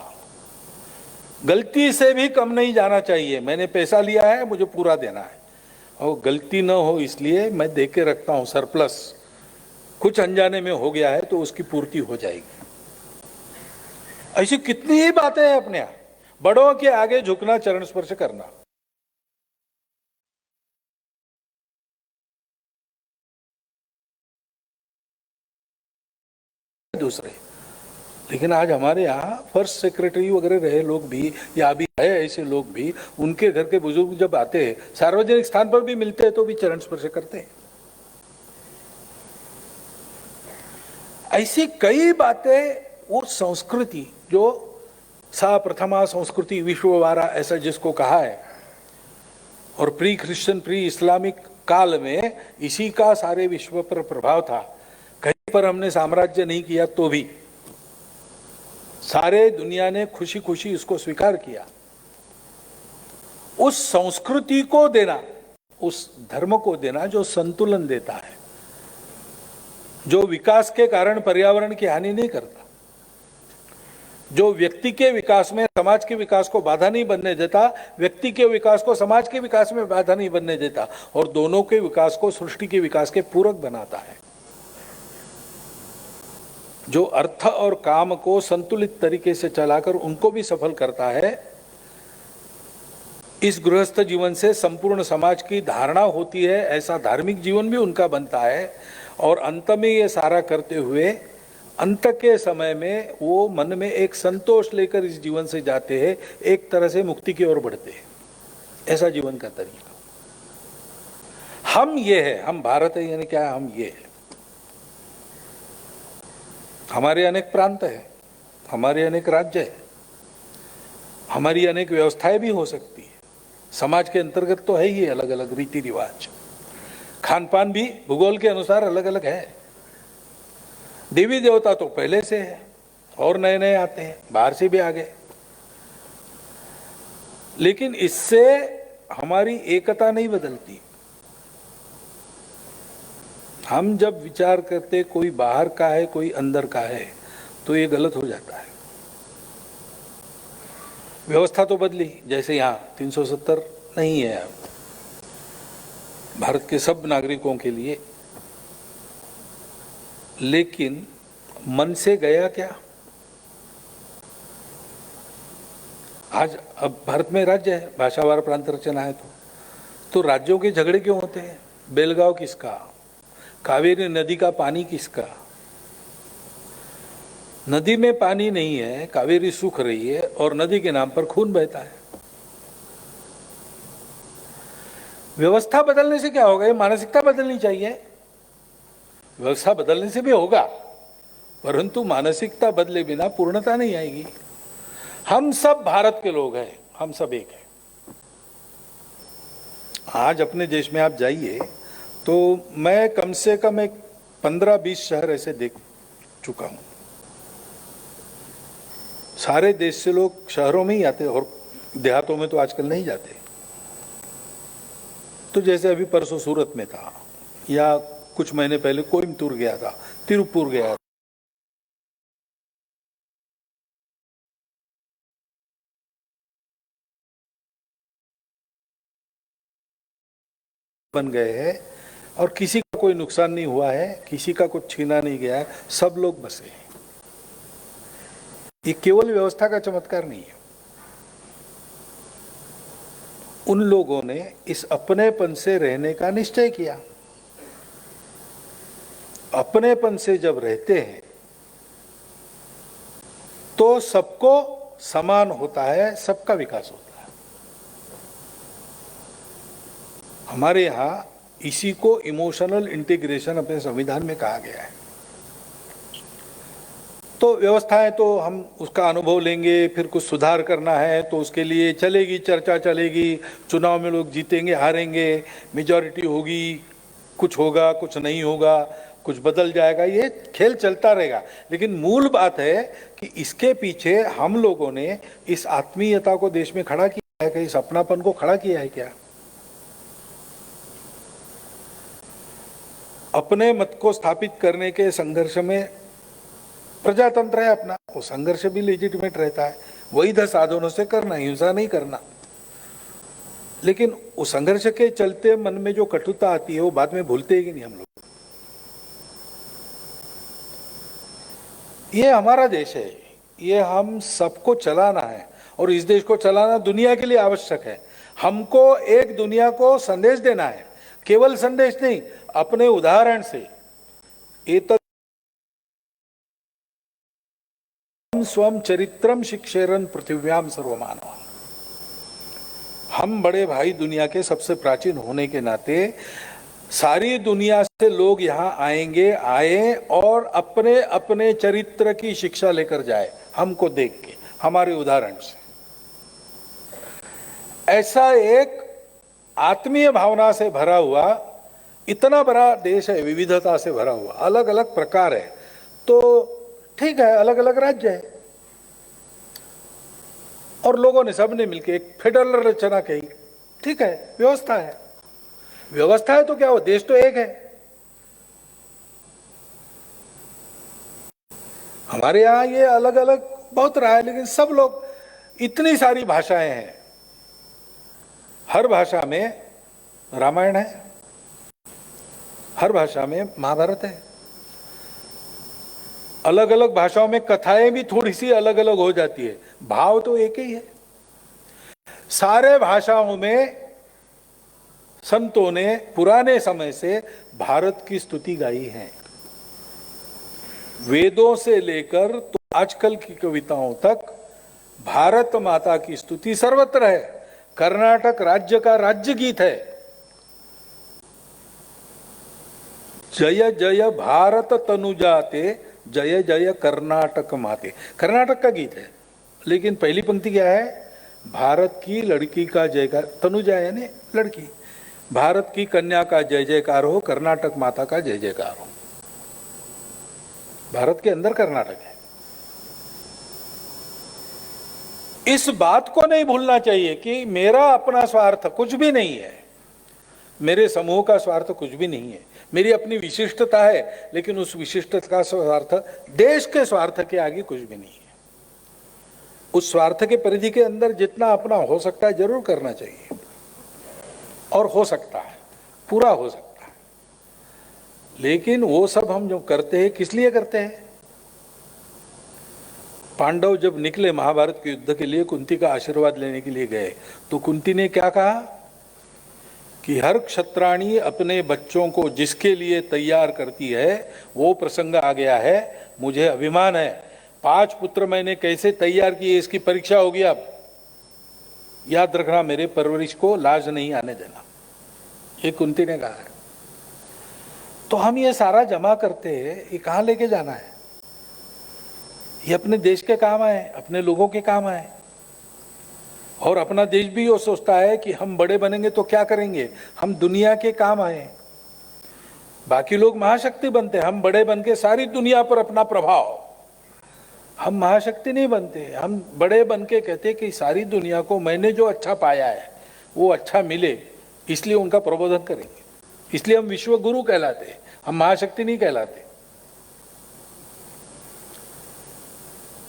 गलती से भी कम नहीं जाना चाहिए। मैंने पैसा लिया है, मुझे पूरा देना है, और गलती न हो इसलिए मैं दे के रखता हूं सरप्लस। कुछ अनजाने में हो गया है तो उसकी पूर्ति हो जाएगी। ऐसी कितनी ही बातें हैं अपने यहाँ। बड़ों के आगे झुकना, चरण स्पर्श करना। दूसरे, लेकिन आज हमारे यहाँ फर्स्ट सेक्रेटरी वगैरह रहे लोग भी, या अभी है ऐसे लोग भी, उनके घर के बुजुर्ग जब आते हैं, सार्वजनिक स्थान पर भी मिलते हैं तो भी चरण स्पर्श करते हैं। ऐसी कई बातें, वो संस्कृति जो सा प्रथमा संस्कृति विश्ववारा ऐसा जिसको कहा है, और प्री क्रिश्चियन प्री इस्लामिक काल में इसी का सारे विश्व पर प्रभाव था। कहीं पर हमने साम्राज्य नहीं किया तो भी सारे दुनिया ने खुशी खुशी इसको स्वीकार किया। उस संस्कृति को देना, उस धर्म को देना जो संतुलन देता है, जो विकास के कारण पर्यावरण की हानि नहीं करता, जो व्यक्ति के विकास में समाज के विकास को बाधा नहीं बनने देता, व्यक्ति के विकास को समाज के विकास में बाधा नहीं बनने देता, और दोनों के विकास को सृष्टि के विकास के पूरक बनाता है, जो अर्थ और काम को संतुलित तरीके से चलाकर उनको भी सफल करता है। इस गृहस्थ जीवन से संपूर्ण समाज की धारणा होती है, ऐसा धार्मिक जीवन भी उनका बनता है, और अंत में ये सारा करते हुए अंत के समय में वो मन में एक संतोष लेकर इस जीवन से जाते हैं, एक तरह से मुक्ति की ओर बढ़ते हैं। ऐसा जीवन का तरीका हम ये है, हम भारत है, यानी क्या है, हम ये है। हमारे अनेक प्रांत है, हमारे अनेक राज्य है, हमारी अनेक व्यवस्थाएं भी हो सकती है। समाज के अंतर्गत तो है ही अलग अलग रीति रिवाज, खान पान भी भूगोल के अनुसार अलग अलग है। देवी देवता तो पहले से है, और नए नए आते हैं, बाहर से भी आ गए, लेकिन इससे हमारी एकता नहीं बदलती। हम जब विचार करते कोई बाहर का है कोई अंदर का है, तो ये गलत हो जाता है। व्यवस्था तो बदली, जैसे यहाँ 370 नहीं है अब भारत के सब नागरिकों के लिए, लेकिन मन से गया क्या? आज अब भारत में राज्य है, भाषावार प्रांत रचना है, तो राज्यों के झगड़े क्यों होते हैं? बेलगांव किसका, कावेरी नदी का पानी किसका? नदी में पानी नहीं है, कावेरी सूख रही है, और नदी के नाम पर खून बहता है। व्यवस्था बदलने से क्या होगा? ये मानसिकता बदलनी चाहिए। व्यवस्था बदलने से भी होगा, परंतु मानसिकता बदले बिना पूर्णता नहीं आएगी। हम सब भारत के लोग हैं, हम सब एक हैं। आज अपने देश में आप जाइए तो मैं कम से कम एक 15-20 शहर ऐसे देख चुका हूं। सारे देश से लोग शहरों में ही आते, और देहातों में तो आजकल नहीं जाते। तो जैसे अभी परसों सूरत में था, या कुछ महीने पहले कोयम्बतूर गया था, तिरुपुर गया था, बन गए हैं, और किसी का कोई नुकसान नहीं हुआ है, किसी का कुछ छीना नहीं गया है, सब लोग बसे हैं। ये केवल व्यवस्था का चमत्कार नहीं है। उन लोगों ने इस अपनेपन से रहने का निश्चय किया। अपनेपन से जब रहते हैं तो सबको समान होता है, सबका विकास होता है। हमारे यहाँ इसी को इमोशनल इंटीग्रेशन अपने संविधान में कहा गया है। तो व्यवस्थाएं तो हम उसका अनुभव लेंगे, फिर कुछ सुधार करना है तो उसके लिए चलेगी, चर्चा चलेगी, चुनाव में लोग जीतेंगे हारेंगे, मेजॉरिटी होगी, कुछ होगा कुछ नहीं होगा, कुछ बदल जाएगा, ये खेल चलता रहेगा। लेकिन मूल बात है कि इसके पीछे हम लोगों ने इस आत्मीयता को देश में खड़ा किया है, कि इस अपनापन को खड़ा किया है क्या? अपने मत को स्थापित करने के संघर्ष में प्रजातंत्र है अपना, वो संघर्ष भी लेजिटिमेट रहता है, वैध साधनों से करना, हिंसा नहीं करना। लेकिन उस संघर्ष के चलते मन में जो कटुता आती है वो बाद में भूलते ही नहीं हम लोग। ये हमारा देश है, ये हम सबको चलाना है और इस देश को चलाना दुनिया के लिए आवश्यक है। हमको एक दुनिया को संदेश देना है, केवल संदेश नहीं, अपने उदाहरण से। एतत् स्वम चरित्रम शिक्षेरन पृथिव्याम सर्वमानव। हम बड़े भाई दुनिया के सबसे प्राचीन होने के नाते सारी दुनिया से लोग यहाँ आएंगे, आए और अपने अपने चरित्र की शिक्षा लेकर जाए, हमको देख के, हमारे उदाहरण से। ऐसा एक आत्मीय भावना से भरा हुआ इतना बड़ा देश है, विविधता से भरा हुआ, अलग अलग प्रकार है, तो ठीक है, अलग अलग राज्य है और लोगों ने सबने मिलकर एक फेडरल रचना की, ठीक है, व्यवस्था है। व्यवस्था है तो क्या हो, देश तो एक है। हमारे यहां ये अलग अलग बहुत रहा है, लेकिन सब लोग, इतनी सारी भाषाएं हैं, हर भाषा में रामायण है, हर भाषा में महाभारत है, अलग अलग भाषाओं में कथाएं भी थोड़ी सी अलग अलग हो जाती है, भाव तो एक ही है। सारे भाषाओं में संतों ने पुराने समय से भारत की स्तुति गाई है, वेदों से लेकर तो आजकल की कविताओं तक भारत माता की स्तुति सर्वत्र है। कर्नाटक राज्य का राज्य गीत है, जय जय भारत तनुजाते जय जय कर्नाटक माते, कर्नाटक का गीत है। लेकिन पहली पंक्ति क्या है, भारत की लड़की का जयकार, तनुजा यानी लड़की, भारत की कन्या का जय जयकार हो, कर्नाटक माता का जय जयकार हो। भारत के अंदर कर्नाटक है। इस बात को नहीं भूलना चाहिए कि मेरा अपना स्वार्थ कुछ भी नहीं है, मेरे समूह का स्वार्थ कुछ भी नहीं है, मेरी अपनी विशिष्टता है, लेकिन उस विशिष्टता का स्वार्थ देश के स्वार्थ के आगे कुछ भी नहीं है। उस स्वार्थ के परिधि के अंदर जितना अपना हो सकता है जरूर करना चाहिए, और हो सकता है, पूरा हो सकता है। लेकिन वो सब हम जो करते हैं किस लिए करते हैं? पांडव जब निकले महाभारत के युद्ध के लिए, कुंती का आशीर्वाद लेने के लिए गए, तो कुंती ने क्या कहा कि हर क्षत्राणी अपने बच्चों को जिसके लिए तैयार करती है, वो प्रसंग आ गया है, मुझे अभिमान है, 5 पुत्र मैंने कैसे तैयार किए इसकी परीक्षा होगी, अब याद रखना, मेरे परवरिश को लाज नहीं आने देना, ये कुंती ने कहा है। तो हम ये सारा जमा करते हैं, ये कहाँ लेके जाना है? ये अपने देश के काम आए, अपने लोगों के काम आए। और अपना देश भी ये सोचता है कि हम बड़े बनेंगे तो क्या करेंगे, हम दुनिया के काम आए। बाकी लोग महाशक्ति बनते हैं, हम बड़े बन के सारी दुनिया पर अपना प्रभाव, हम महाशक्ति नहीं बनते, हम बड़े बन के कहते कि सारी दुनिया को मैंने जो अच्छा पाया है वो अच्छा मिले, इसलिए उनका प्रबोधन करेंगे, इसलिए हम विश्व गुरु कहलाते हैं, हम महाशक्ति नहीं कहलाते।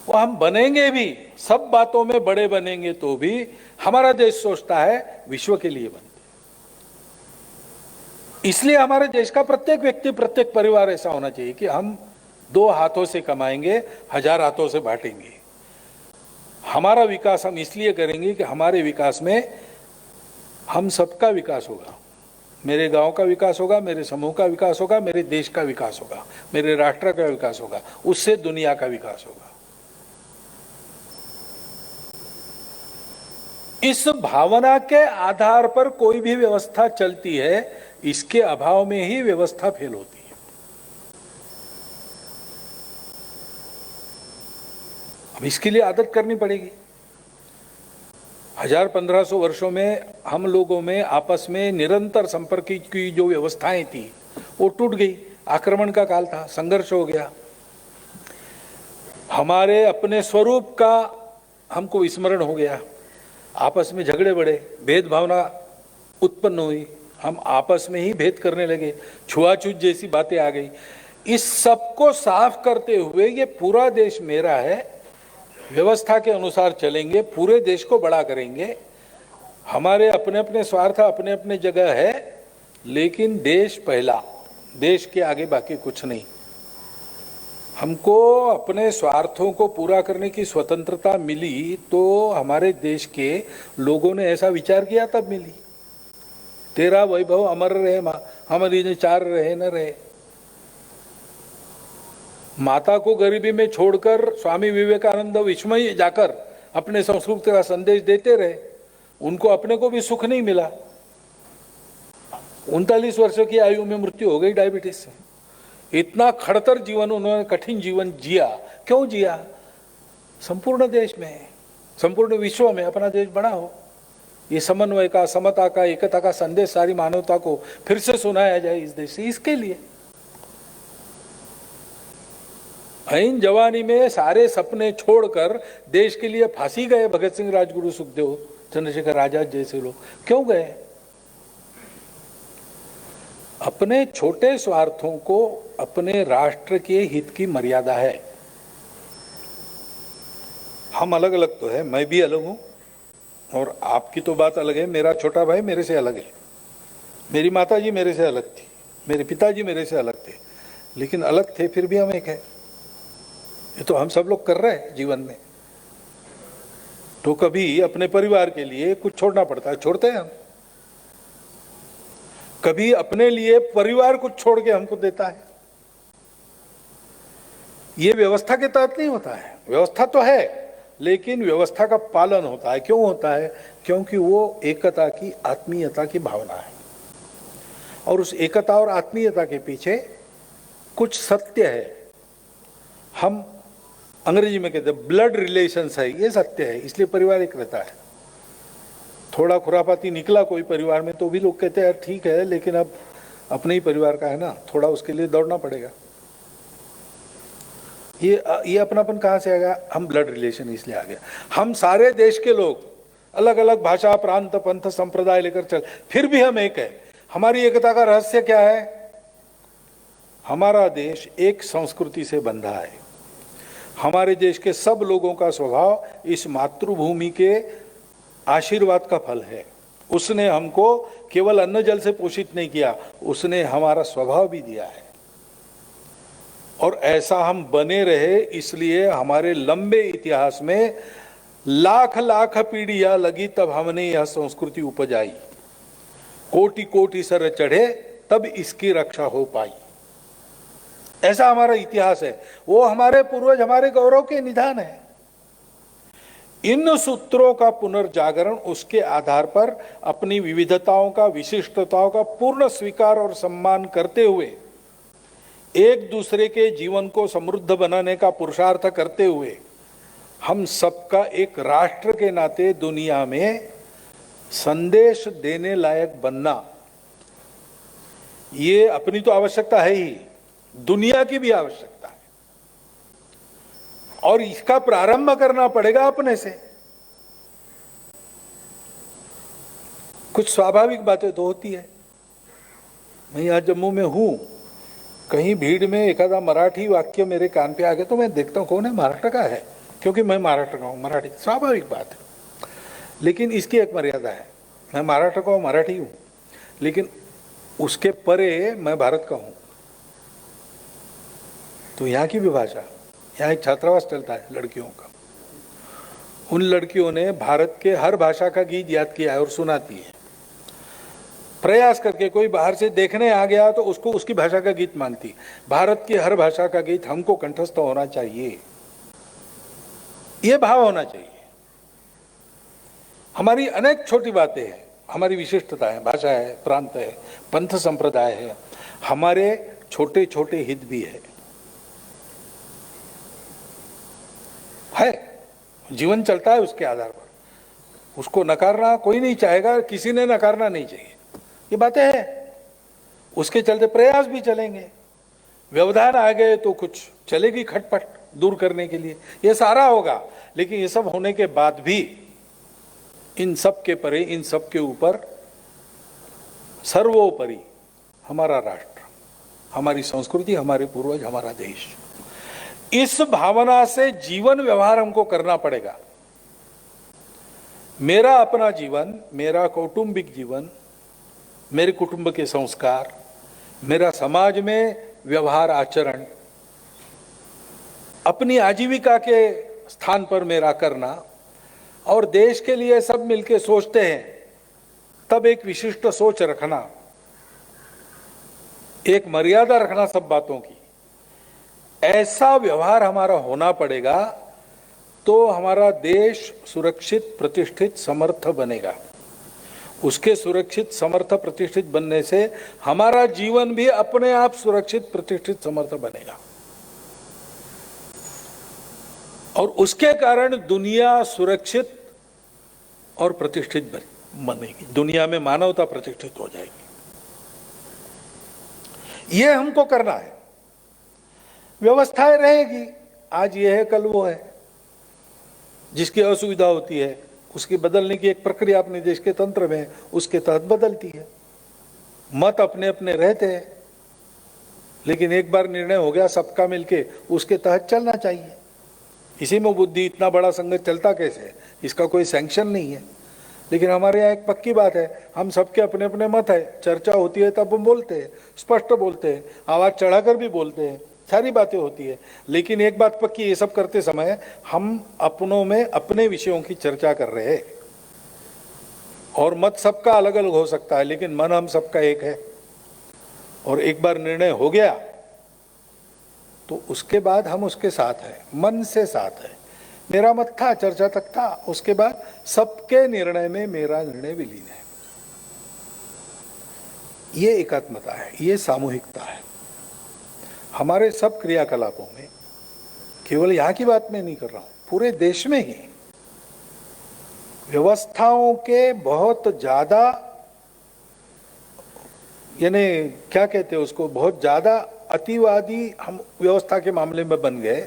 वो हम बनेंगे भी, सब बातों में बड़े बनेंगे तो भी हमारा देश सोचता है विश्व के लिए बनते। इसलिए हमारे देश का प्रत्येक व्यक्ति, प्रत्येक परिवार ऐसा होना चाहिए कि हम 2 हाथों से कमाएंगे, 1000 हाथों से बांटेंगे। हमारा विकास हम इसलिए करेंगे कि हमारे विकास में हम सबका विकास होगा, मेरे गांव का विकास होगा, मेरे समूह का विकास होगा, मेरे देश का विकास होगा, मेरे राष्ट्र का विकास होगा, उससे दुनिया का विकास होगा। इस भावना के आधार पर कोई भी व्यवस्था चलती है, इसके अभाव में ही व्यवस्था फेल होती है। अब इसके लिए आदत करनी पड़ेगी। 1000-1500 वर्षों में हम लोगों में आपस में निरंतर संपर्क की जो व्यवस्थाएं थी वो टूट गई। आक्रमण का काल था, संघर्ष हो गया, हमारे अपने स्वरूप का हमको विस्मरण हो गया, आपस में झगड़े बढ़े, भेदभावना उत्पन्न हुई, हम आपस में ही भेद करने लगे, छुआछूत जैसी बातें आ गई। इस सब को साफ करते हुए ये पूरा देश मेरा है, व्यवस्था के अनुसार चलेंगे, पूरे देश को बड़ा करेंगे, हमारे अपने अपने स्वार्थ अपने अपने जगह है, लेकिन देश पहला, देश के आगे बाकी कुछ नहीं। हमको अपने स्वार्थों को पूरा करने की स्वतंत्रता मिली तो हमारे देश के लोगों ने ऐसा विचार किया तब मिली। तेरा वैभव अमर रहे, हमारी चार रहे न रहे। माता को गरीबी में छोड़कर स्वामी विवेकानंद विश्व में जाकर अपने संस्कृति का संदेश देते रहे, उनको अपने को भी सुख नहीं मिला। 39 वर्षों की आयु में मृत्यु हो गई डायबिटीज से। इतना खड़तर जीवन उन्होंने, कठिन जीवन जिया। क्यों जिया? संपूर्ण देश में, संपूर्ण विश्व में अपना देश बड़ा हो, ये समन्वय का, समता का, एकता का संदेश सारी मानवता को फिर से सुनाया जाए इस देश से। इसके लिए ऐन जवानी में सारे सपने छोड़कर देश के लिए फांसी गए भगत सिंह, राजगुरु, सुखदेव, चंद्रशेखर आजाद जैसे लोग। क्यों गए? अपने छोटे स्वार्थों को, अपने राष्ट्र के हित की मर्यादा है। हम अलग अलग तो है, मैं भी अलग हूं और आपकी तो बात अलग है। मेरा छोटा भाई मेरे से अलग है, मेरी माता जी मेरे से अलग थी, मेरे पिताजी मेरे से अलग थे, लेकिन अलग थे फिर भी हम एक है। ये तो हम सब लोग कर रहे हैं जीवन में। तो कभी अपने परिवार के लिए कुछ छोड़ना पड़ता है, छोड़ते हैं हम। कभी अपने लिए परिवार कुछ छोड़ के हमको देता है। ये व्यवस्था के तहत नहीं होता है। व्यवस्था तो है, लेकिन व्यवस्था का पालन होता है। क्यों होता है? क्योंकि वो एकता की, आत्मीयता की भावना है, और उस एकता और आत्मीयता के पीछे कुछ सत्य है। हम अंग्रेजी में कहते हैं ब्लड रिलेशंस है, ये सत्य है, इसलिए परिवार एक रहता है। थोड़ा खुरापाती निकला कोई परिवार में तो भी लोग कहते हैं यार ठीक है, लेकिन अब अपने ही परिवार का है ना, थोड़ा उसके लिए दौड़ना पड़ेगा। ये अपनापन कहाँ से आ गया? हम ब्लड रिलेशन इसलिए आ गया। हम सारे देश के लोग अलग अलग भाषा, प्रांत, पंथ, संप्रदाय लेकर चल, फिर भी हम एक है। हमारी एकता का रहस्य क्या है? हमारा देश एक संस्कृति से बंधा है। हमारे देश के सब लोगों का स्वभाव इस मातृभूमि के आशीर्वाद का फल है। उसने हमको केवल अन्न जल से पोषित नहीं किया, उसने हमारा स्वभाव भी दिया है, और ऐसा हम बने रहे, इसलिए हमारे लंबे इतिहास में लाख लाख पीढ़ियां लगी तब हमने यह संस्कृति उपजाई। कोटि कोटि सर चढ़े तब इसकी रक्षा हो पाई। ऐसा हमारा इतिहास है। वो हमारे पूर्वज, हमारे गौरव के निधान है। इन सूत्रों का पुनर्जागरण, उसके आधार पर अपनी विविधताओं का, विशिष्टताओं का पूर्ण स्वीकार और सम्मान करते हुए, एक दूसरे के जीवन को समृद्ध बनाने का पुरुषार्थ करते हुए, हम सबका एक राष्ट्र के नाते दुनिया में संदेश देने लायक बनना, ये अपनी तो आवश्यकता है ही, दुनिया की भी आवश्यकता है। और इसका प्रारंभ करना पड़ेगा अपने से। कुछ स्वाभाविक बातें तो होती है। मैं यहां जम्मू में हूं, कहीं भीड़ में एक आधा मराठी वाक्य मेरे कान पे आ गया तो मैं देखता हूं कौन है, महाराष्ट्र का है, क्योंकि मैं महाराष्ट्र का हूं, मराठी, स्वाभाविक बात है। लेकिन इसकी एक मर्यादा है। मैं महाराष्ट्र का हूं, मराठी हूं, लेकिन उसके परे मैं भारत का हूं। तो यहाँ की भी भाषा, यहाँ एक छात्रावास चलता है लड़कियों का, उन लड़कियों ने भारत के हर भाषा का गीत याद किया है और सुनाती है। प्रयास करके कोई बाहर से देखने आ गया तो उसको उसकी भाषा का गीत मानती। भारत की हर भाषा का गीत हमको कंठस्थ होना चाहिए, ये भाव होना चाहिए। हमारी अनेक छोटी बातें हैं, हमारी विशिष्टता है, भाषा है, प्रांत है, पंथ संप्रदाय है, हमारे छोटे छोटे हित भी है। जीवन चलता है उसके आधार पर, उसको नकारना कोई नहीं चाहेगा, किसी ने नकारना नहीं चाहिए, ये बातें हैं। उसके चलते प्रयास भी चलेंगे, व्यवधान आ गए तो कुछ चलेगी खटपट दूर करने के लिए, ये सारा होगा। लेकिन ये सब होने के बाद भी इन सब के परे, इन सब के ऊपर सर्वोपरि हमारा राष्ट्र, हमारी संस्कृति, हमारे पूर्वज, हमारा देश, इस भावना से जीवन व्यवहार हमको करना पड़ेगा। मेरा अपना जीवन, मेरा कौटुंबिक जीवन, मेरे कुटुंब के संस्कार, मेरा समाज में व्यवहार आचरण, अपनी आजीविका के स्थान पर मेरा करना, और देश के लिए सब मिलके सोचते हैं तब एक विशिष्ट सोच रखना, एक मर्यादा रखना सब बातों की, ऐसा व्यवहार हमारा होना पड़ेगा तो हमारा देश सुरक्षित, प्रतिष्ठित, समर्थ बनेगा। उसके सुरक्षित, समर्थ, प्रतिष्ठित बनने से हमारा जीवन भी अपने आप सुरक्षित, प्रतिष्ठित, समर्थ बनेगा, और उसके कारण दुनिया सुरक्षित और प्रतिष्ठित बनेगी, दुनिया में मानवता प्रतिष्ठित हो जाएगी। ये हमको करना है। व्यवस्थाएं रहेगी, आज ये है कल वो है, जिसकी असुविधा होती है उसकी बदलने की एक प्रक्रिया अपने देश के तंत्र में, उसके तहत बदलती है। मत अपने अपने रहते हैं, लेकिन एक बार निर्णय हो गया सबका मिलके, उसके तहत चलना चाहिए। इसी में बुद्धि, इतना बड़ा संगठन चलता कैसे है, इसका कोई सैंक्शन नहीं है। लेकिन हमारे यहाँ एक पक्की बात है, हम सबके अपने अपने मत है, चर्चा होती है तब हम बोलते हैं, स्पष्ट बोलते हैं, आवाज चढ़ाकर भी बोलते हैं, सारी बातें होती है। लेकिन एक बात पक्की, ये सब करते समय हम अपनों में अपने विषयों की चर्चा कर रहे हैं, और मत सबका अलग अलग हो सकता है, लेकिन मन हम सबका एक है। और एक बार निर्णय हो गया तो उसके बाद हम उसके साथ हैं, मन से साथ है। मेरा मत था, चर्चा तक था, उसके बाद सबके निर्णय में मेरा निर्णय विलीन है। ये एकात्मता है, ये सामूहिकता है। हमारे सब क्रियाकलापों में, केवल यहाँ की बात मैं नहीं कर रहा हूं, पूरे देश में ही व्यवस्थाओं के बहुत ज्यादा, यानी क्या कहते हैं उसको, बहुत ज्यादा अतिवादी हम व्यवस्था के मामले में बन गए,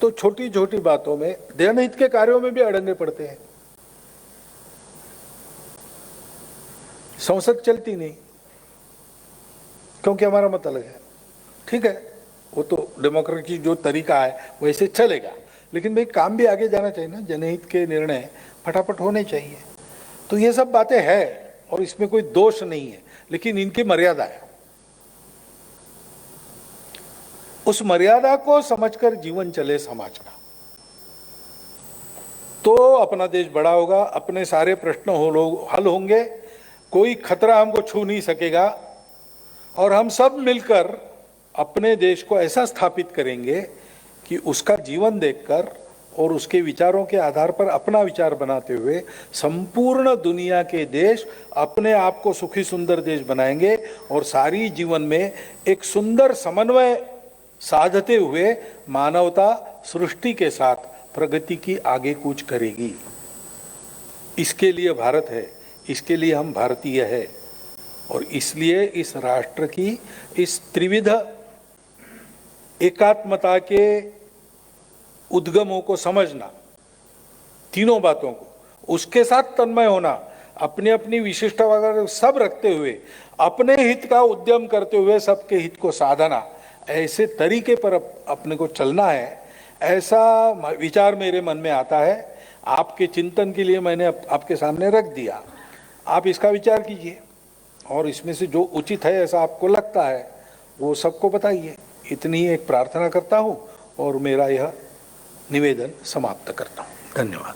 तो छोटी छोटी बातों में, जनहित के कार्यों में भी अड़ंगे पड़ते हैं। संसद चलती नहीं क्योंकि हमारा मत अलग है, ठीक है, वो तो डेमोक्रेसी जो तरीका है वैसे चलेगा, लेकिन भाई काम भी आगे जाना चाहिए ना, जनहित के निर्णय फटाफट होने चाहिए। तो ये सब बातें हैं और इसमें कोई दोष नहीं है, लेकिन इनकी मर्यादा है। उस मर्यादा को समझकर जीवन चले समाज का, तो अपना देश बड़ा होगा, अपने सारे प्रश्न हल होंगे, कोई खतरा हमको छू नहीं सकेगा, और हम सब मिलकर अपने देश को ऐसा स्थापित करेंगे कि उसका जीवन देखकर और उसके विचारों के आधार पर अपना विचार बनाते हुए संपूर्ण दुनिया के देश अपने आप को सुखी सुंदर देश बनाएंगे, और सारी जीवन में एक सुंदर समन्वय साधते हुए मानवता सृष्टि के साथ प्रगति की आगे कूच करेगी। इसके लिए भारत है, इसके लिए हम भारतीय है, और इसलिए इस राष्ट्र की इस त्रिविध एकात्मता के उद्गमों को समझना, तीनों बातों को, उसके साथ तन्मय होना, अपनी अपनी विशिष्टता वगैरह सब रखते हुए, अपने हित का उद्यम करते हुए सबके हित को साधना, ऐसे तरीके पर अपने को चलना है, ऐसा विचार मेरे मन में आता है। आपके चिंतन के लिए मैंने आपके सामने रख दिया, आप इसका विचार कीजिए, और इसमें से जो उचित है ऐसा आपको लगता है वो सबको बताइए। इतनी ही एक प्रार्थना करता हूँ और मेरा यह निवेदन समाप्त करता हूँ। धन्यवाद।